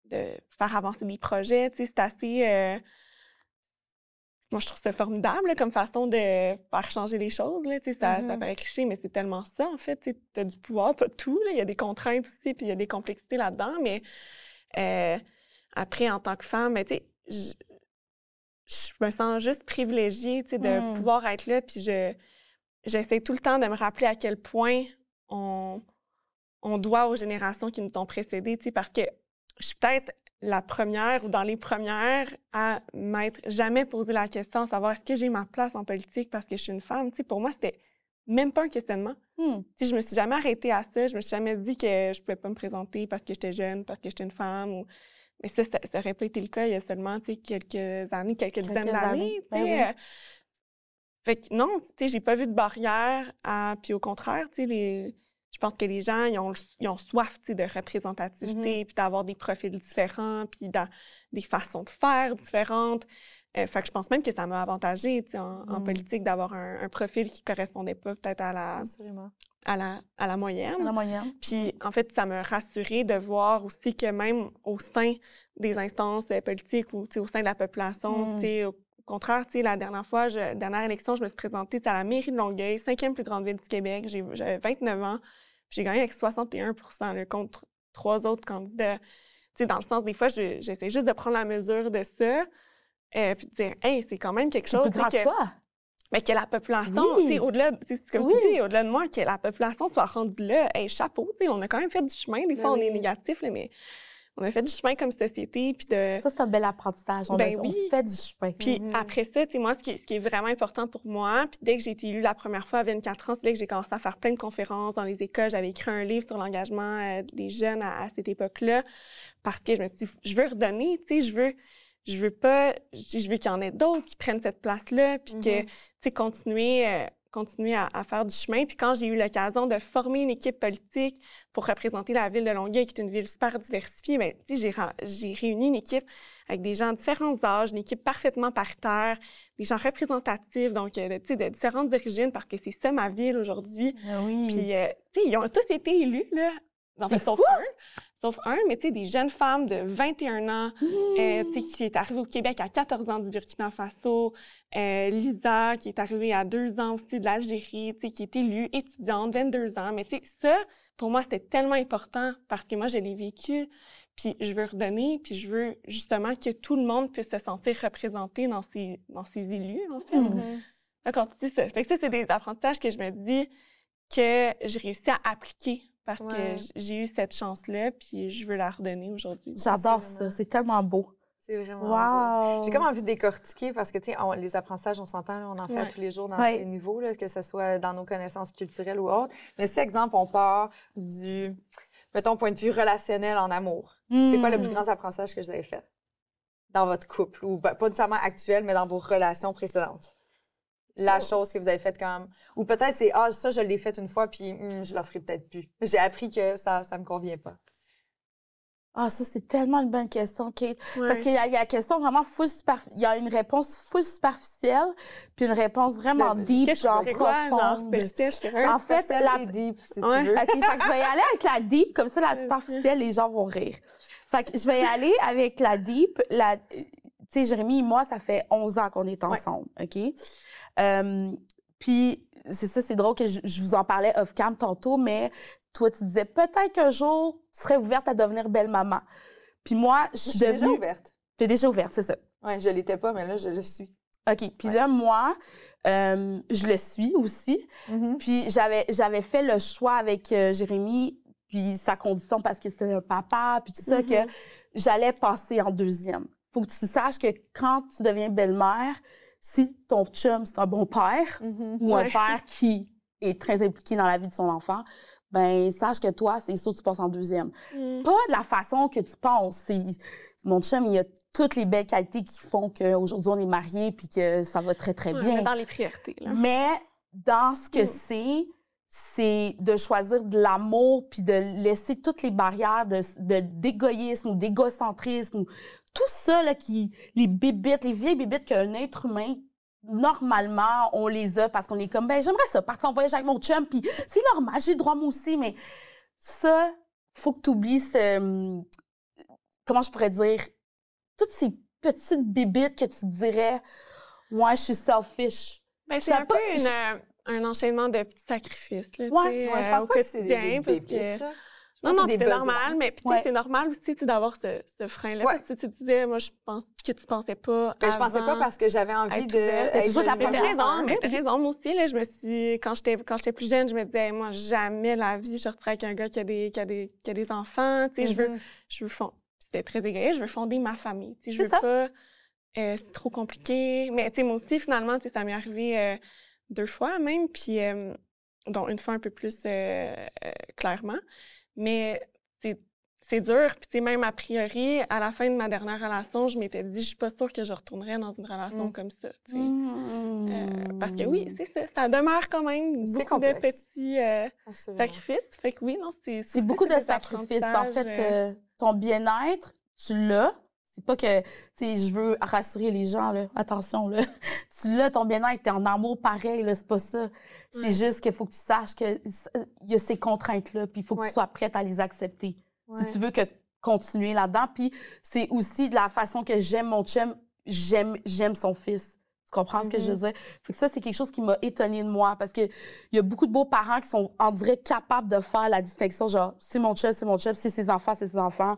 faire avancer des projets. C'est assez... moi, je trouve ça formidable là, comme façon de faire changer les choses. Là, ça paraît cliché, mais c'est tellement ça, en fait. Tu as du pouvoir, pas tout. Il y a des contraintes aussi, puis il y a des complexités là-dedans. Mais après, en tant que femme, je me sens juste privilégiée de pouvoir être là. Puis j'essaie tout le temps de me rappeler à quel point on doit aux générations qui nous ont précédées. Parce que je suis peut-être la première ou dans les premières à m'être jamais posé la question de savoir est-ce que j'ai ma place en politique parce que je suis une femme. Pour moi, c'était même pas un questionnement. Je me suis jamais arrêtée à ça. Je me suis jamais dit que je pouvais pas me présenter parce que j'étais jeune, parce que j'étais une femme. Mais ça aurait pas été le cas il y a seulement quelques années, quelques dizaines d'années. Fait que non, j'ai pas vu de barrière. Puis au contraire, je pense que les gens, ils ont soif de représentativité, puis d'avoir des profils différents, puis des façons de faire différentes. Fait que je pense même que ça m'a avantagée en politique d'avoir un profil qui correspondait pas peut-être à la moyenne. Puis en fait, ça m'a rassurée de voir aussi que même au sein des instances politiques ou au sein de la population, au contraire, la dernière élection, je me suis présentée à la mairie de Longueuil, 5e plus grande ville du Québec. J'avais 29 ans. J'ai gagné avec 61 % contre 3 autres candidats. Dans le sens, des fois, j'essaie juste de prendre la mesure de ça puis de dire, hey, c'est quand même quelque chose que la population, au-delà, comme tu dis, au-delà de moi, que la population soit rendue là, hey, chapeau, on a quand même fait du chemin. Des fois, on est négatif, là, mais on a fait du chemin comme société. Puis ça, c'est un bel apprentissage. On fait du chemin. Puis après ça, moi, ce qui est vraiment important pour moi, puis dès que j'ai été élue la première fois à 24 ans, c'est là que j'ai commencé à faire plein de conférences dans les écoles. J'avais écrit un livre sur l'engagement des jeunes à cette époque-là parce que je me suis dit, je veux redonner, je veux qu'il y en ait d'autres qui prennent cette place-là, puis que, continuer à faire du chemin. Puis quand j'ai eu l'occasion de former une équipe politique pour représenter la ville de Longueuil, qui est une ville super diversifiée, bien, j'ai réuni une équipe avec des gens de différents âges, une équipe parfaitement paritaire, des gens représentatifs, donc de différentes origines, parce que c'est ça ma ville aujourd'hui. Puis, ils ont tous été élus, là, En fait, sauf un, mais tu sais, des jeunes femmes de 21 ans, tu sais, qui est arrivée au Québec à 14 ans du Burkina Faso, Lisa, qui est arrivée à 2 ans aussi de l'Algérie, tu sais, qui est élue étudiante, 22 ans. Mais tu sais, ça, pour moi, c'était tellement important parce que moi, je l'ai vécu, puis je veux redonner, puis je veux justement que tout le monde puisse se sentir représenté dans ces élus, en fait. D'accord, tu sais ça. Fait que ça, c'est des apprentissages que je me dis que j'ai réussi à appliquer parce que j'ai eu cette chance-là, puis je veux la redonner aujourd'hui. J'adore ça, c'est tellement beau. C'est vraiment Wow! beau. J'ai comme envie de décortiquer parce que, tu sais, les apprentissages, on s'entend, là, on en fait à tous les jours dans tous les niveaux, là, que ce soit dans nos connaissances culturelles ou autres. Mais si, exemple, on part du, mettons, point de vue relationnel en amour, c'est quoi le plus grand apprentissage que vous avez fait dans votre couple? Ou pas nécessairement actuel, mais dans vos relations précédentes? La chose que vous avez faite comme... Ou peut-être c'est, ça, je l'ai fait une fois, puis je l'en ferai peut-être plus. J'ai appris que ça me convient pas. Ah, ça, c'est tellement une bonne question, Kate. Parce qu'il y a la question vraiment il y a une réponse full superficielle, puis une réponse vraiment deep, genre profonde. En fait, la deep, si tu OK, veux. fait que je vais y aller avec la deep, comme ça, la superficielle, les gens vont rire. Fait que je vais y aller avec la deep. Tu sais, Jérémy et moi, ça fait 11 ans qu'on est ensemble, OK? Puis, c'est ça, c'est drôle que je vous en parlais off-cam tantôt, mais toi, tu disais peut-être qu'un jour, tu serais ouverte à devenir belle-maman. Puis moi, je suis devenue... déjà ouverte. T'es déjà ouverte, c'est ça. Oui, je l'étais pas, mais là, je le suis. OK. Puis là, moi, je le suis aussi. Puis j'avais fait le choix avec Jérémy, puis sa condition, parce que c'était un papa, puis tout ça, que j'allais passer en deuxième. Faut que tu saches que quand tu deviens belle-mère, si ton chum, c'est un bon père ou un père qui est très impliqué dans la vie de son enfant, ben sache que toi, c'est sûr que tu passes en deuxième. Pas de la façon que tu penses. Mon chum, il a toutes les belles qualités qui font qu'aujourd'hui, on est mariés puis que ça va très, très bien. Mais dans les priorités, là. Mais dans ce que c'est de choisir de l'amour puis de laisser toutes les barrières d'égoïsme ou d'égocentrisme ou tout ça, là, les bébites, les vieilles bébites qu'un être humain, normalement, on les a parce qu'on est comme, ben j'aimerais ça, partir en voyage avec mon chum, puis c'est normal, j'ai le droit moi aussi, mais ça, faut que tu oublies comment je pourrais dire, toutes ces petites bébites que tu dirais, ouais, je suis selfish. Ben, c'est un peu un enchaînement de petits sacrifices, là, je pense pas que c'est des bébites, là. Non, c'est normal, mais c'est normal aussi d'avoir ce frein-là. Parce que tu disais, moi, je pense que tu pensais pas. Je pensais pas parce que j'avais envie de. Toujours ta raison, mais t'as raison. Moi aussi, là, quand j'étais plus jeune, je me disais, moi, jamais la vie, je resterai avec un gars qui a des enfants. Tu sais, je veux fonder. C'était très égoïste, je veux fonder ma famille. Tu sais, je veux pas. C'est trop compliqué. Mais tu sais, moi aussi, finalement, tu sais, ça m'est arrivé 2 fois même, puis dont une fois un peu plus clairement. Mais c'est dur. Puis, tu sais, même a priori, à la fin de ma dernière relation, je m'étais dit, je suis pas sûre que je retournerais dans une relation comme ça, tu sais. Parce que oui, c'est ça. Ça demeure quand même beaucoup de petits sacrifices. Fait que oui, non, c'est beaucoup de sacrifices. En fait, ton bien-être, tu l'as. C'est pas que, tu sais, je veux rassurer les gens, là. Attention, là. Tu l'as, ton bien-être, t'es en amour pareil, là. C'est pas ça. C'est juste qu'il faut que tu saches qu'il y a ces contraintes-là, puis il faut que tu sois prête à les accepter. Si tu veux continuer là-dedans. Puis c'est aussi de la façon que j'aime mon chum, j'aime son fils. Tu comprends ce que je veux dire? Fait que ça, c'est quelque chose qui m'a étonnée de moi, parce que il y a beaucoup de beaux parents qui sont, on dirait, capables de faire la distinction, genre, c'est mon chum, c'est ses enfants, c'est ses enfants.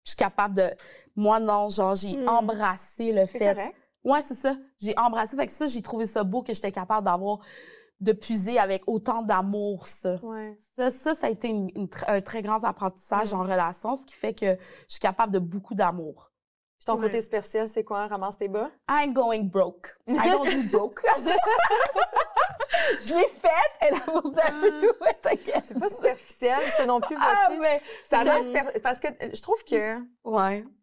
Je suis capable de... Moi, non, genre, j'ai embrassé le fait... Correct. Ouais, c'est ça. J'ai embrassé. Fait que ça, j'ai trouvé ça beau que j'étais capable de puiser avec autant d'amour, ça. Ouais. Ça a été un très grand apprentissage en relation, ce qui fait que je suis capable de beaucoup d'amour. Puis ton côté superficiel, c'est quoi? Ramasse tes bas? I'm going broke. I don't do broke. Je l'ai faite, elle a monté un peu tout, t'inquiète. C'est pas superficiel, c'est non plus vois-tu. Mais ça a l'air parce que je trouve que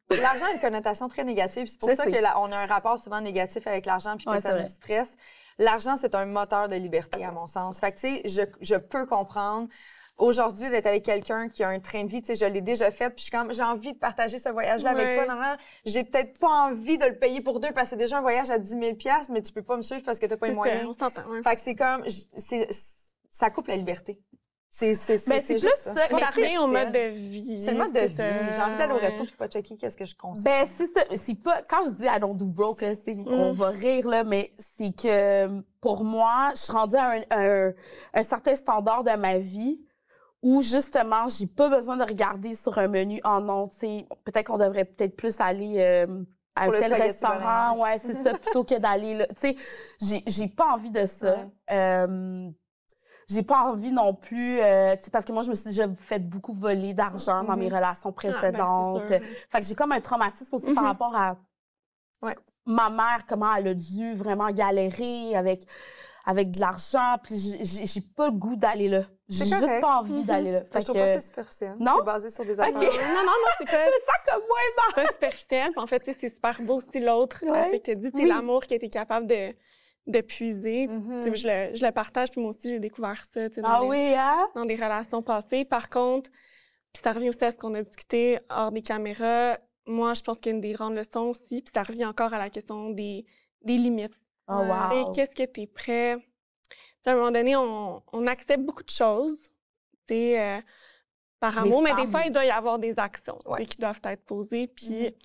l'argent a une connotation très négative. C'est pour ça qu'on a un rapport souvent négatif avec l'argent puis que ça nous stresse. L'argent, c'est un moteur de liberté, à mon sens. Fait que, tu sais, je peux comprendre aujourd'hui d'être avec quelqu'un qui a un train de vie. Tu sais, je l'ai déjà fait, puis je suis comme, j'ai envie de partager ce voyage-là avec toi. Normalement, j'ai peut-être pas envie de le payer pour 2 parce que c'est déjà un voyage à 10 000 $, mais tu peux pas me suivre parce que t'as pas les moyens. On s'entend, Fait que c'est comme, ça coupe la liberté. C'est c'est juste plus ça. ça. C'est pas Ça revient au mode artificiel. de vie. C'est le mode de vie. ça. J'ai envie d'aller au Ouais. resto puis pas checker qu'est-ce que je consomme. Ben, c'est ça. C'est pas, quand je dis I don't do broke, là, on va rire, là, mais c'est que pour moi, je suis rendue à un certain standard de ma vie où, justement, j'ai pas besoin de regarder sur un menu en non, tu sais, peut-être qu'on devrait peut-être plus aller à Pour un le tel spaghetti restaurant. bolognese. Ouais, c'est ça, plutôt que d'aller là. Tu sais, j'ai pas envie de ça. J'ai pas envie non plus, tu sais, parce que moi, je me suis déjà fait beaucoup voler d'argent dans mes relations précédentes. c'est sûr. Fait que j'ai comme un traumatisme aussi par rapport à ma mère, comment elle a dû vraiment galérer avec de l'argent, puis j'ai pas le goût d'aller là. J'ai C'est juste correct. pas envie d'aller là. Je trouve pas ça superficiel. Non? C'est basé sur des Ok. affaires. Non, c'est pas, C'est ça comme moi, c'est pas superficiel. Puis en fait, tu sais, c'est super beau aussi l'autre Ouais. aspect que tu as dit, tu sais, Oui. l'amour que tu es capable de puiser. Mhm. Tu sais, je le partage, puis moi aussi, j'ai découvert ça, tu sais, Ah oui, hein? dans des relations passées. Par contre, puis ça revient aussi à ce qu'on a discuté hors des caméras, moi, je pense qu'il y a une des grandes leçons aussi, puis ça revient encore à la question des limites. Oh, Tu sais, wow. qu'est-ce que tu es prêt? Tu sais, à un moment donné, on accepte beaucoup de choses, tu sais, par Les amour, mais des femmes. fois, il doit y avoir des actions tu sais, Ouais. qui doivent être posées. Puis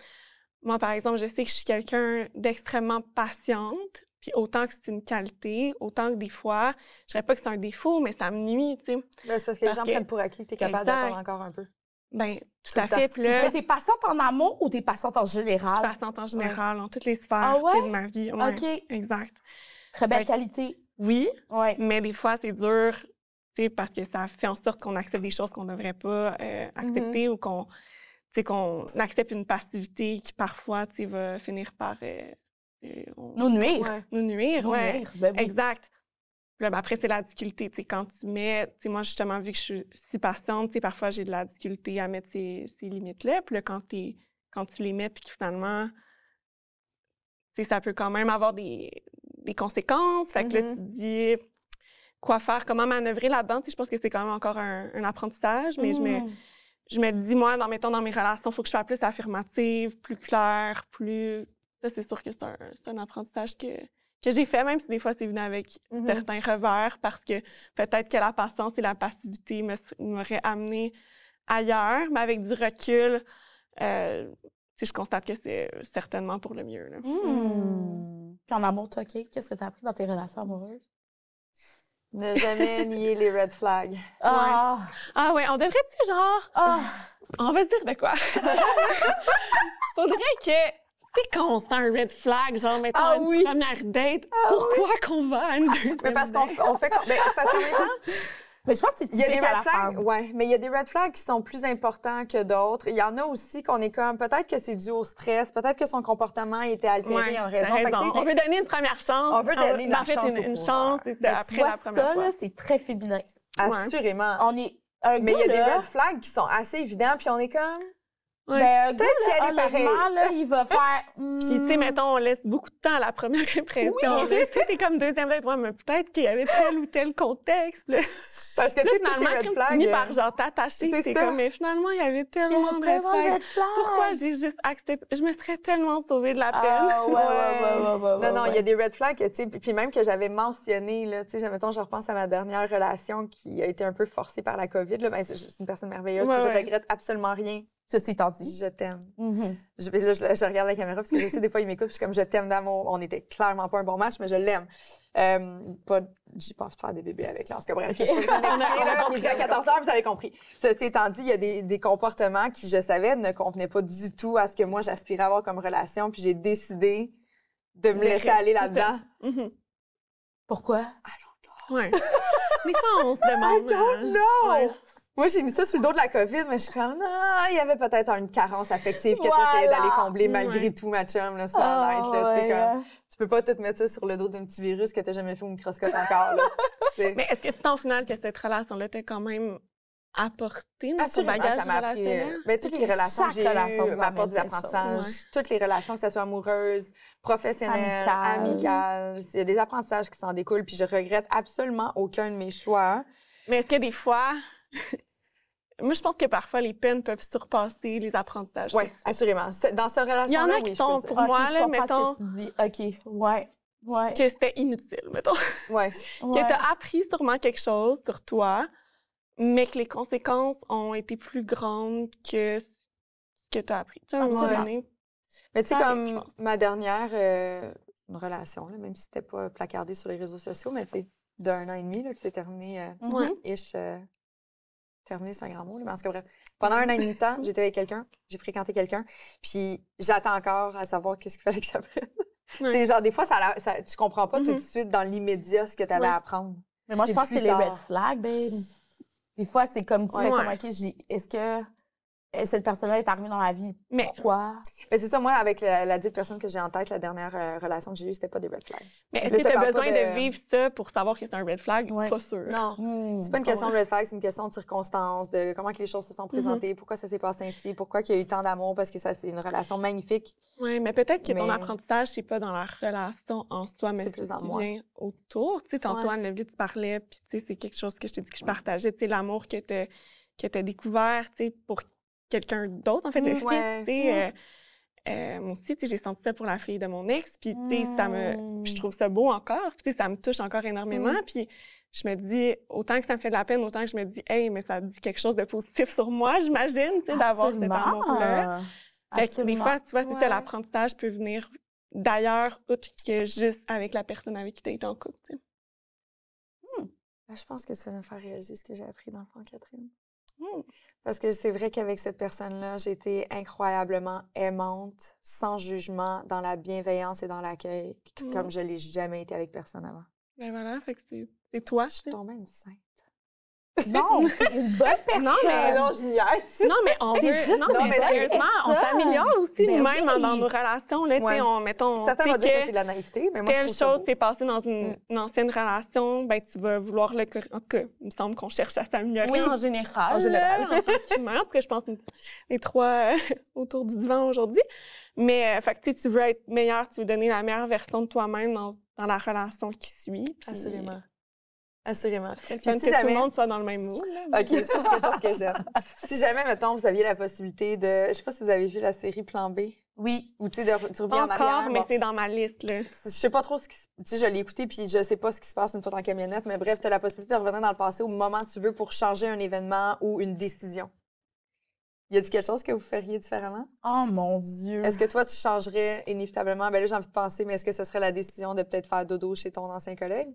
moi, par exemple, je sais que je suis quelqu'un d'extrêmement patiente, puis autant que c'est une qualité, autant que des fois, je dirais pas que c'est un défaut, mais ça me nuit, tu sais. Ben, c'est parce que les Parce gens que- prennent pour acquis que tu es capable Exact. d'attendre encore un peu. Ben, tout Tout à le temps. fait. Puis là, Mais t'es patiente en amour ou t'es patiente en je suis général? patiente en général, dans toutes les sphères Ah ouais? tu sais, de ma vie. Ouais, OK. exact. Très belle Fait que- qualité. Oui, Ouais. mais des fois, c'est dur, tu sais, parce que ça fait en sorte qu'on accepte des choses qu'on ne devrait pas accepter ou qu'on accepte une passivité qui, parfois, tu sais, va finir par Nous nuire. Ouais. nous nuire. Nous Ouais. nuire. Ben oui. Exact. Puis là, ben, après, c'est la difficulté. Tu sais, quand tu mets... Tu sais, moi, justement, vu que je suis si patiente, tu sais, parfois, j'ai de la difficulté à mettre ces limites-là. Puis là, quand tu les mets, puis que finalement, tu sais, ça peut quand même avoir des conséquences. Fait que là, tu te dis quoi faire, comment manœuvrer là-dedans. Tu sais, je pense que c'est quand même encore un apprentissage, mais je me dis, moi, mettons, dans mes relations, il faut que je sois plus affirmative, plus claire, plus... Ça, c'est sûr que c'est un apprentissage que j'ai fait, même si des fois, c'est venu avec certains revers, parce que peut-être que la patience et la passivité m'auraient amené ailleurs, mais avec du recul, tu sais, je constate que c'est certainement pour le mieux. Là. Puis en amour, toi, Kate, qu'est-ce que t'as appris dans tes relations amoureuses? Ne jamais nier les red flags. Ah! Ah ouais, on devrait-tu, genre... Ah! On va se dire de quoi? Faudrait que... Tu sais, quand on sent un red flag, genre, mettons, Ah une oui. première date, pourquoi qu'on va à une deuxième Mais parce date? qu'on fait... Ben, c'est parce qu'en même temps, Mais je pense que c'est il y a des typique à la red flags, femme. ouais, mais il y a des red flags qui sont plus importants que d'autres. Il y en a aussi qu'on est comme, peut-être que c'est dû au stress, peut-être que son comportement a été altéré Ouais, en t'as raison. Fait que, raison. tu sais, On veut donner une première chance. On veut donner la en fait, chance une au chance coureur. Mais après tu vois, la première ça, fois. là, c'est très féminin. Assurément. On est... Un Mais il y a gars, des là, red flags qui sont assez évidents, puis on est comme... Ouais. ben, un gars, Peut-être y là, aller pareil. honnêtement, là, il va faire... Puis, tu sais, mettons, on laisse beaucoup de temps à la première impression. là. Tu sais, t'es comme deuxième date, ouais, mais peut-être qu'il y avait tel ou tel contexte. Là, Parce que, tu Là, sais, toutes finalement, les red comme tu flags... finis par, genre, t'attacher, c'est c'est ça. comme, mais finalement, il y avait Il y tellement a de red tellement de flags. red flags. Pourquoi j'ai juste accepté? Je me serais tellement sauvée de la peine. Ah, ouais. Non, il y a des red flags, tu sais, puis même que j'avais mentionné, là, tu sais, mettons, je repense à ma dernière relation qui a été un peu forcée par la COVID, là, ben, c'est une personne merveilleuse, Ouais, puis je ouais. regrette absolument rien. Ceci étant dit. Je t'aime. Mhm. Là, je regarde la caméra parce que je sais, des fois, il m'écoute, puis je suis comme, je t'aime d'amour. On était clairement pas un bon match, mais je l'aime. J'ai pas envie de faire des bébés avec, là. En tout cas, bref, je peux pas m'expliquer, là. Midi à 14h, vous avez compris. Ceci étant dit, il y a des comportements qui, je savais, ne convenaient pas du tout à ce que moi, j'aspirais à avoir comme relation, puis j'ai décidé de me laisser aller là-dedans. Mhm. Pourquoi? Ouais. Des fois, on se demande. I don't know! Ouais. Moi, j'ai mis ça sur le dos de la COVID, mais je suis comme, non, il y avait peut-être une carence affective que tu Voilà. essayais d'aller combler malgré Ouais. tout, ma chum, là, sur la net, là, tu sais, ouais, comme, tu peux pas tout mettre ça sur le dos d'un petit virus que t'as jamais fait au microscope encore, là. Tu sais. Mais est-ce que c'est au final que cette relation-là t'a quand même apporté dans ton Assurément, bagage ça m'a appris, relationnel? ben, toutes les relations que Chaque j'ai relation eues vous m'apportent des amène quelque apprentissages. chose. Toutes les relations, que ce soit amoureuses, professionnelles, amicales, il y a des apprentissages qui s'en découlent, puis je regrette absolument aucun de mes choix. Mais est-ce que des fois... Moi, je pense que parfois, les peines peuvent surpasser les apprentissages. Oui, assurément. Dans cette relation-là, Il y en a oui, qui je peux sont, dire. pour moi, je là, comprends mettons, ce que tu dis. OK, ouais. que c'était inutile, mettons. Ouais. Que t'as appris sûrement quelque chose sur toi, mais que les conséquences ont été plus grandes que ce que tu as appris. Tu sais, à un moment donné. Mais tu sais, ça arrive, je comme pense. ma dernière une relation, là, même si c'était pas placardé sur les réseaux sociaux, mais tu sais, d'1 an et demi, là, que c'est terminé, terminé, c'est un grand mot, là, mais en tout cas, bref. Pendant 1 an et demi de temps, j'étais avec quelqu'un, j'ai fréquenté quelqu'un, puis j'attends encore à savoir qu'est-ce qu'il fallait que j'apprenne. Ouais. Genre, des fois, tu comprends pas tout de suite dans l'immédiat ce que tu avais à apprendre. Mais moi, je C'est pense que plus c'est les tard. red flags, babe. Des fois, c'est comme tu fais comme, OK, est-ce que cette personne-là est arrivée dans ma vie? Mais- Pourquoi? Mais c'est ça, moi, avec la dite personne que j'ai en tête, la dernière relation que j'ai eue, c'était pas des red flags. Mais est-ce Là, que je te tu as parle besoin pas de vivre ça pour savoir que c'est un red flag? Ouais. Pas sûr. Non. C'est pas une question de red flag, c'est une question de circonstances, de comment que les choses se sont présentées, pourquoi ça s'est passé ainsi, pourquoi il y a eu tant d'amour, parce que ça, c'est une relation magnifique. Oui, mais peut-être que ton Mais- apprentissage, c'est pas dans la relation en soi, mais C'est c'est plus ce dans qui moi. vient autour. Tu sais, tantôt, Anne-Lévy, tu parlais, puis tu sais, c'est quelque chose que je t'ai dit que je partageais, tu sais, l'amour que t'as découvert, tu sais, pour quelqu'un d'autre, en fait, le fils, tu sais. Moi aussi, tu sais, j'ai senti ça pour la fille de mon ex, puis tu sais, puis je trouve ça beau encore, puis tu sais, ça me touche encore énormément, puis je me dis, autant que ça me fait de la peine, autant que je me dis, hey, mais ça dit quelque chose de positif sur moi, j'imagine, tu sais, d'avoir cet amour-là. Fait que des fois, tu vois, c'est ça, l'apprentissage peut venir d'ailleurs, autre que juste avec la personne avec qui tu as été en couple, tu sais. Je pense que ça va me faire réaliser ce que j'ai appris dans le fond, Catherine. Parce que c'est vrai qu'avec cette personne-là, j'ai été incroyablement aimante, sans jugement, dans la bienveillance et dans l'accueil, comme je l'ai jamais été avec personne avant. Ben voilà, fait que c'est toi, Je suis tombée une sainte. Non, t'es une bonne personne. Non, mais non, je niaise. Non, mais on T'es veut... juste Non, une mais sérieusement, on personne. s'améliore aussi Ben nous-mêmes oui. dans nos relations. Là, tu sais, mettons, Certains on vont sait dire que c'est que de la naïveté, mais moi, je telle trouve ça chose beau. s'est passée dans une ancienne relation, ben tu vas vouloir le... En tout cas, il me semble qu'on cherche à s'améliorer Oui, en général. en général. En tant qu'humain. En tout cas, je pense que les trois autour du divan aujourd'hui. Mais, fait que tu veux être meilleur, tu veux donner la meilleure version de toi-même dans la relation qui suit. Puis, Assurément. Assurément. C'est Puis fun si que tout jamais- le monde soit dans le même mood. Là. OK, ça, c'est quelque chose que j'aime. Si jamais, mettons, vous aviez la possibilité de... Je sais pas si vous avez vu la série Plan B. Oui. Ou, tu sais, tu reviens en Encore, arrière. mais bon. c'est dans ma liste. Là. Je sais pas trop ce qui se... Tu sais, je l'ai écouté, puis je sais pas ce qui se passe une fois dans la camionnette, mais bref, tu as la possibilité de revenir dans le passé au moment que tu veux pour changer un événement ou une décision. Y a-t-il quelque chose que vous feriez différemment? Oh mon Dieu. Est-ce que toi, tu changerais inévitablement? Ben là, j'ai envie de penser, mais est-ce que ce serait la décision de peut-être faire dodo chez ton ancien collègue?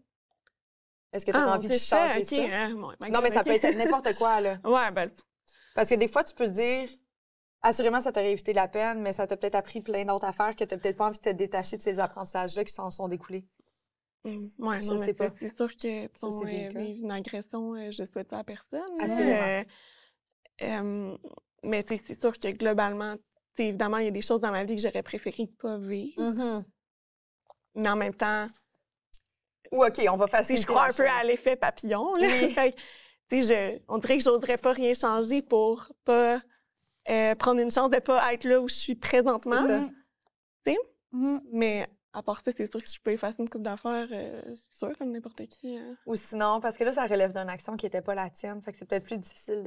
Est-ce que tu as envie de changer ça? Non, mais ça peut être n'importe quoi, là. Ouais, ben, Parce que des fois, tu peux le dire, assurément, ça t'aurait évité la peine, mais ça t'a peut-être appris plein d'autres affaires que tu n'as peut-être pas envie de te détacher de ces apprentissages-là qui s'en sont découlés. ouais, Je non, sais mais pas. c'est sûr que Ça, c'est délicat. vivre une agression, je souhaite ça à personne. Assurément. Mais tu sais, c'est sûr que globalement, tu sais, évidemment, il y a des choses dans ma vie que j'aurais préféré pas vivre. Mais en même temps, Ou OK, on va tu sais, faciliter je crois un la peu à chose. l'effet papillon. Là. Oui. Fait que, tu sais, on dirait que j'oserais pas rien changer pour pas prendre une chance de pas être là où je suis présentement. C'est ça. Tu sais? Mais à part ça, c'est sûr que si je peux effacer une coupe d'affaires, c'est sûr, comme n'importe qui. Ou sinon, parce que là, ça relève d'une action qui n'était pas la tienne, fait que c'est peut-être plus difficile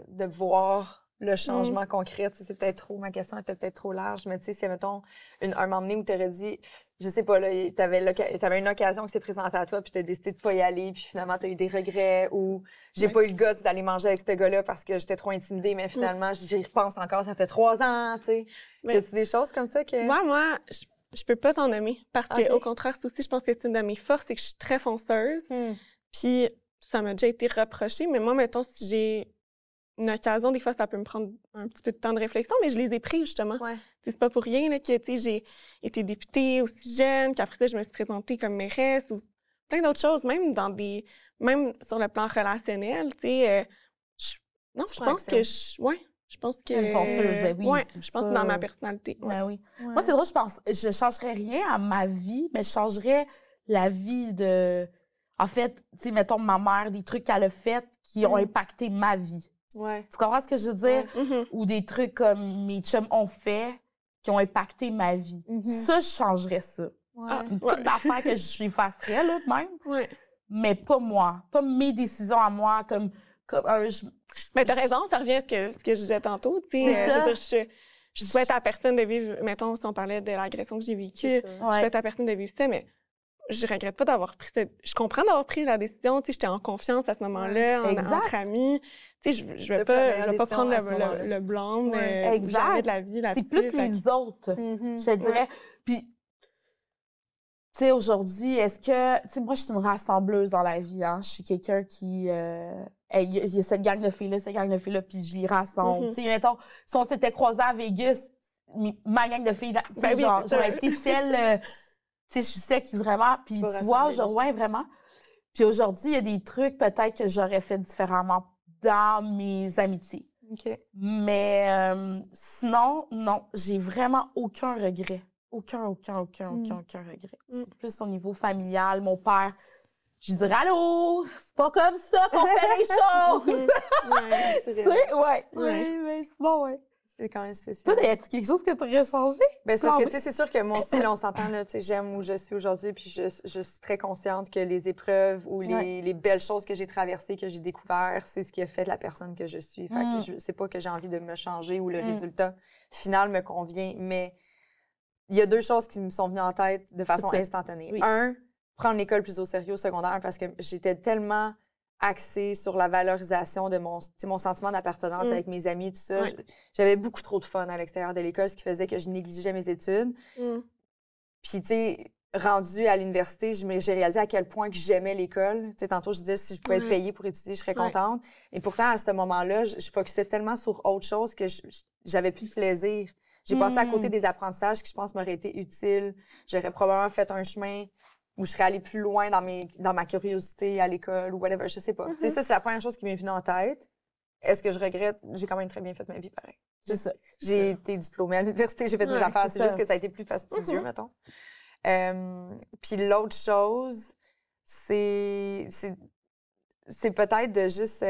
de voir le changement concret. Tu sais, c'est peut-être trop, ma question était peut-être trop large, mais tu sais, si, mettons, un moment donné où tu aurais dit, je sais pas, là, t'avais une occasion qui s'est présentée à toi, puis tu as décidé de pas y aller, puis finalement, tu as eu des regrets, ou j'ai pas eu le guts d'aller manger avec ce gars-là parce que j'étais trop intimidée, mais finalement, j'y repense encore, ça fait 3 ans, tu sais. Mais- Y a-tu des choses comme ça que... Tu vois, moi, je peux pas t'en nommer parce que, Ok. au contraire, c'est aussi, je pense que c'est une de mes forces, c'est que je suis très fonceuse. Puis ça m'a déjà été reproché, mais moi, mettons, si j'ai une occasion, des fois, ça peut me prendre un petit peu de temps de réflexion, mais je les ai pris, justement. Ouais. Tu sais, c'est pas pour rien là, que tu sais, j'ai été députée aussi jeune, qu'après ça, je me suis présentée comme mairesse ou plein d'autres choses, même sur le plan relationnel, tu sais. Je pense que je pense que Une fonceuse, ben oui, ouais, c'est je pense que ça. dans ma personnalité. Ouais. Ben oui. Moi, c'est drôle, je changerais rien à ma vie, mais je changerais la vie de... En fait, tu sais, mettons, ma mère, des trucs qu'elle a fait qui ont impacté ma vie. Ouais. Tu comprends ce que je veux dire? Mhm. Ou des trucs comme mes chums ont fait qui ont impacté ma vie. Ça, je changerais ça. Ouais. Ah, Une ouais. couple d'affaires que j'effacerais, là, même, Ouais. mais pas moi. Pas mes décisions à moi, comme Mais t'as raison, ça revient à ce que je disais tantôt. Tu sais, C'est ça. je veux dire, je souhaite à personne de vivre, mettons, si on parlait de l'agression que j'ai vécue, C'est ça. je souhaite à personne de vivre ça, mais je regrette pas d'avoir pris Je comprends d'avoir pris la décision. Tu sais, j'étais en confiance à ce moment-là, entre amis. Tu sais, je vais pas prendre le blâme jamais de la vie là-dessus. C'est plus les autres, je te dirais. Puis, tu sais, aujourd'hui, est-ce que... Tu sais, moi, je suis une rassembleuse dans la vie, hein. Je suis quelqu'un qui... Il y a cette gang de filles-là, puis je les rassemble. Tu sais, mettons, si on s'était croisés à Vegas, ma gang de filles, tu sais, j'aurais été celle... tu sais, je suis celle qui vraiment... Puis tu vois, vraiment. Puis aujourd'hui, il y a des trucs peut-être que j'aurais fait différemment dans mes amitiés. OK. Mais sinon, non, j'ai vraiment aucun regret. Aucun regret. C'est plus au niveau familial. Mon père, je dirais « Allô, c'est pas comme ça qu'on fait les choses! » mais sinon, ouais. C'est quand même spécial. Toi, y a-t-il quelque chose que tu aurais changé? Ben, c'est parce que, tu sais, c'est sûr que moi aussi, là, on s'entend, là, tu sais, j'aime où je suis aujourd'hui, puis je suis très consciente que les épreuves ou les belles choses que j'ai traversées, que j'ai découvertes, c'est ce qui a fait de la personne que je suis. Fait que c'est pas que j'ai envie de me changer ou le résultat final me convient, mais il y a deux choses qui me sont venues en tête de façon instantanée. Oui. Un, prendre l'école plus au sérieux au secondaire parce que j'étais tellement axée sur la valorisation de mon sentiment d'appartenance avec mes amis, tout ça. J'avais beaucoup trop de fun à l'extérieur de l'école, ce qui faisait que je négligeais mes études. Puis, tu sais, rendue à l'université, j'ai réalisé à quel point que j'aimais l'école. Tu sais, tantôt, je disais, si je pouvais être payée pour étudier, je serais contente. Et pourtant, à ce moment-là, je focusais tellement sur autre chose que j'avais plus de plaisir. J'ai passé à côté des apprentissages qui, je pense, m'auraient été utiles. J'aurais probablement fait un chemin où je serais allée plus loin dans ma curiosité à l'école ou whatever, je sais pas. Tu sais, ça, c'est la première chose qui m'est venue en tête. Est-ce que je regrette? J'ai quand même très bien fait ma vie, pareil. C'est ça. J'ai été diplômée à l'université, j'ai fait mes affaires. C'est juste que ça a été plus fastidieux, mettons. Puis l'autre chose, c'est peut-être de juste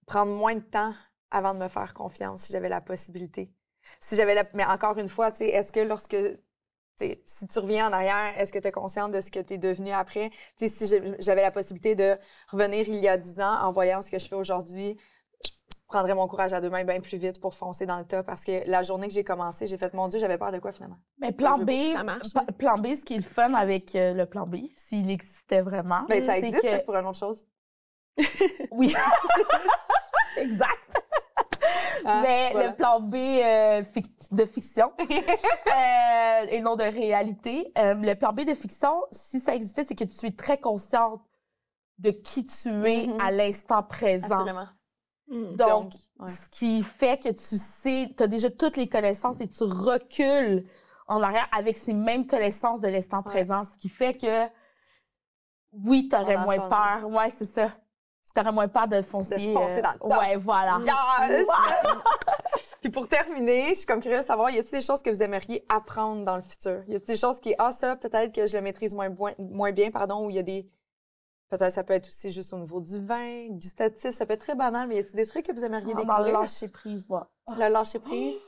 prendre moins de temps avant de me faire confiance si j'avais la possibilité. Mais encore une fois, tu sais, est-ce que lorsque... si tu reviens en arrière, est-ce que tu es consciente de ce que tu es devenu après? T'sais, si j'avais la possibilité de revenir il y a 10 ans en voyant ce que je fais aujourd'hui, je prendrais mon courage à deux mains bien plus vite pour foncer dans le tas parce que la journée que j'ai commencé, j'ai fait « Mon Dieu, j'avais peur de quoi finalement? » Mais plan B, ce qui est le fun avec le plan B, s'il existait vraiment... Ben, ça existe, mais c'est pour une autre chose. Oui. Exact. Mais voilà. Le plan B de fiction et non de réalité. Le plan B de fiction, si ça existait, c'est que tu es très consciente de qui tu es à l'instant présent. Absolument. Donc, ce qui fait que tu sais, tu as déjà toutes les connaissances et tu recules en arrière avec ces mêmes connaissances de l'instant présent. Ce qui fait que, oui, tu aurais moins peur. Ouais, c'est ça. T'aurais moins peur de foncer. De foncer dans le tas. Ouais, voilà. Yes! Puis pour terminer, je suis comme curieuse de savoir, y a-t-il des choses que vous aimeriez apprendre dans le futur? Y a-t-il des choses qui, ça, peut-être que je le maîtrise moins bien, ou il y a des... Peut-être ça peut être aussi juste au niveau du vin, du gustatif, ça peut être très banal, mais y a-t-il des trucs que vous aimeriez découvrir? Le lâcher prise, moi. Le lâcher prise?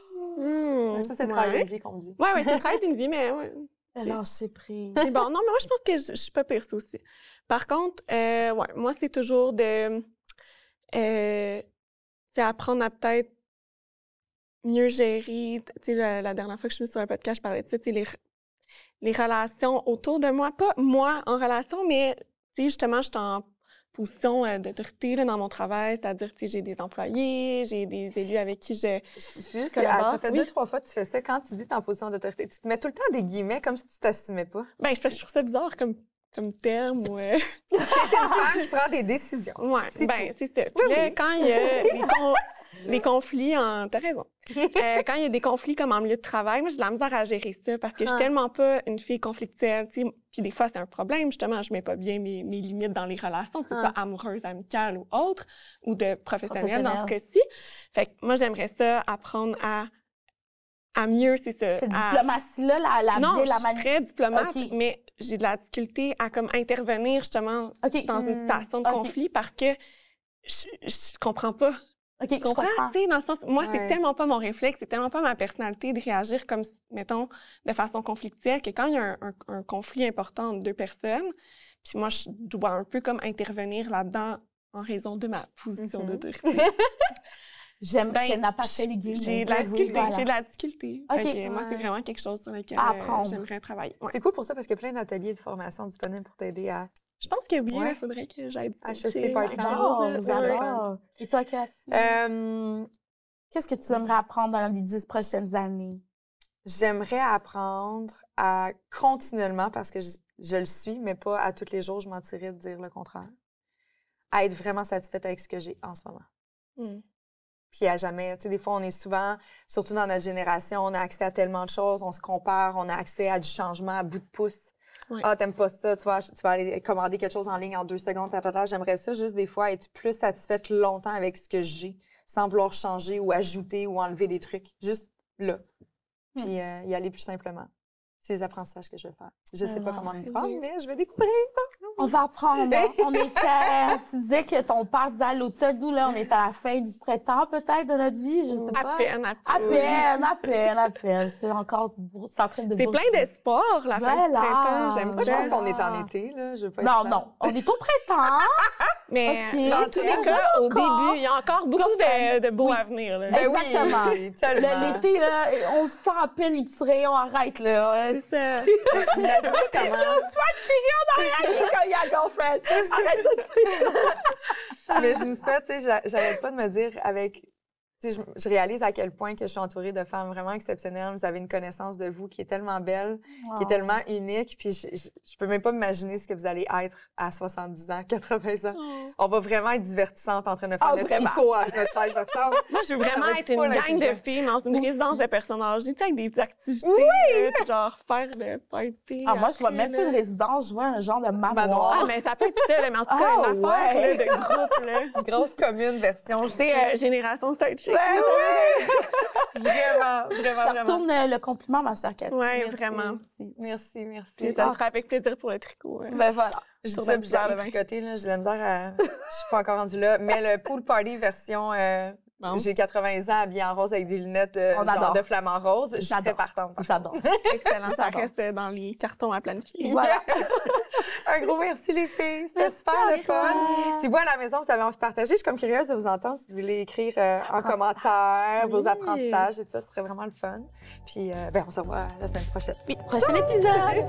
Ça, c'est le travail d'une vie qu'on me dit. Oui, c'est le travail d'une vie, mais ouais. Le lâcher prise. C'est bon. Non, mais moi, je pense que je suis pas pire, ça aussi. Par contre, moi, c'est toujours de... apprendre à peut-être mieux gérer... Tu sais, la dernière fois que je suis sur un podcast, je parlais de ça, tu sais, les relations autour de moi. Pas moi en relation, mais, tu sais, justement, je suis en position d'autorité dans mon travail, c'est-à-dire, tu sais, j'ai des employés, j'ai des élus avec qui je C'est juste que ça fait 2-3 fois que tu fais ça. Quand tu dis t'es en position d'autorité, tu te mets tout le temps des guillemets comme si tu t'assumais pas. Ben, je trouve ça bizarre comme terme. T'es une femme qui prend des décisions. Oui, c'est ça. Puis là, quand il y a des conflits, t'as raison. Quand il y a des conflits comme en milieu de travail, moi, j'ai de la misère à gérer ça parce que je suis tellement pas une fille conflictuelle, tu sais. Puis des fois, c'est un problème, justement, je mets pas bien mes limites dans les relations, que ce soit amoureuse, amicale ou autre, ou de professionnelle dans ce cas-ci. Fait que moi, j'aimerais ça apprendre à mieux, c'est ça. Cette diplomatie-là, la non, je suis très diplomate, mais j'ai de la difficulté à comme intervenir, justement, dans une situation de conflit parce que je comprends pas. OK, je comprends. Dans le sens, moi, c'est tellement pas mon réflexe, c'est tellement pas ma personnalité de réagir comme, mettons, de façon conflictuelle que quand il y a un conflit important entre deux personnes, puis moi, je dois un peu comme intervenir là-dedans en raison de ma position d'autorité. J'aime qu'elle n'a pas fait les games. J'ai de la difficulté. J'ai de la difficulté. OK. Fait que moi, c'est vraiment quelque chose sur lequel j'aimerais travailler. Ouais. C'est cool pour ça parce qu'il y a plein d'ateliers de formation disponibles pour t'aider à... Je pense que oui, il Ouais. faudrait que j'aille HEC part-time. J'adore. Et toi, Cathy? Qu'est-ce que tu aimerais apprendre dans les 10 prochaines années? J'aimerais apprendre à continuellement, parce que je le suis, mais pas à tous les jours, je mentirais de dire le contraire, à être vraiment satisfaite avec ce que j'ai en ce moment. Puis à jamais, tu sais, des fois, on est souvent, surtout dans notre génération, on a accès à tellement de choses, on se compare, on a accès à du changement à bout de pouce. Oui. Ah, t'aimes pas ça, tu vas aller commander quelque chose en ligne en 2 secondes, J'aimerais ça juste des fois être plus satisfaite longtemps avec ce que j'ai, sans vouloir changer ou ajouter ou enlever des trucs. Juste là. Puis y aller plus simplement. C'est les apprentissages que je vais faire. Je sais pas comment me prendre, mais je vais découvrir. On va apprendre. On est tu disais que ton père disait à l'automne, nous, là, on est à la fin du printemps, peut-être, de notre vie, je sais pas. À peine. C'est encore en train de... C'est plein d'espoir, la fin du printemps. J'aime ça. Moi, je pense qu'on est en été, là. Je veux pas être non. On est au printemps. Mais dans tous les cas, au début, il y a encore beaucoup de beaux à venir. Là. Exactement. L'été, là, on sent à peine les petits rayons, arrête, là. C'est ça. Imaginez comment... On se fait tirer en arrière quand il y a girlfriend. Arrête de suivre. Mais je vous souhaite, tu sais, j'arrête pas de me dire avec... Tu sais, je réalise à quel point que je suis entourée de femmes vraiment exceptionnelles. Vous avez une connaissance de vous qui est tellement belle, qui est tellement unique. Puis je peux même pas m'imaginer ce que vous allez être à 70 ans, 80 ans. On va vraiment être divertissantes en train de faire notre tricot à notre chaise ensemble. Moi, je veux vraiment être une gang de filles dans une résidence de personnes âgées, tu sais, avec des activités, puis genre faire le party. Moi, je vois même pas une résidence, je vois un genre de manoir. Ah, mais ça peut être ça, mais en tout cas, une affaire là, de groupe. Là. Une grosse commune version. C'est Génération Sidechick. Vraiment. Je te retourne le compliment, ma chère Cathy. Oui, vraiment. Merci. Ça me fera avec plaisir pour le tricot. Ben voilà. Je dis ça bizarre de tricoter, là. J'ai de la misère à... Je suis pas encore rendue là. Mais le pool party version... J'ai 80 ans, habillée en rose avec des lunettes genre de flamant rose. Je suis très partante. J'adore. Excellent. Ça reste dans les cartons à planifier. Voilà. Un gros merci, les filles. C'était super le fun. Si vous, à la maison, vous avez envie de partager, je suis comme curieuse de vous entendre. Si vous voulez écrire en commentaire vos apprentissages et tout ça, ce serait vraiment le fun. Puis, on se revoit la semaine prochaine. Oui, prochain épisode.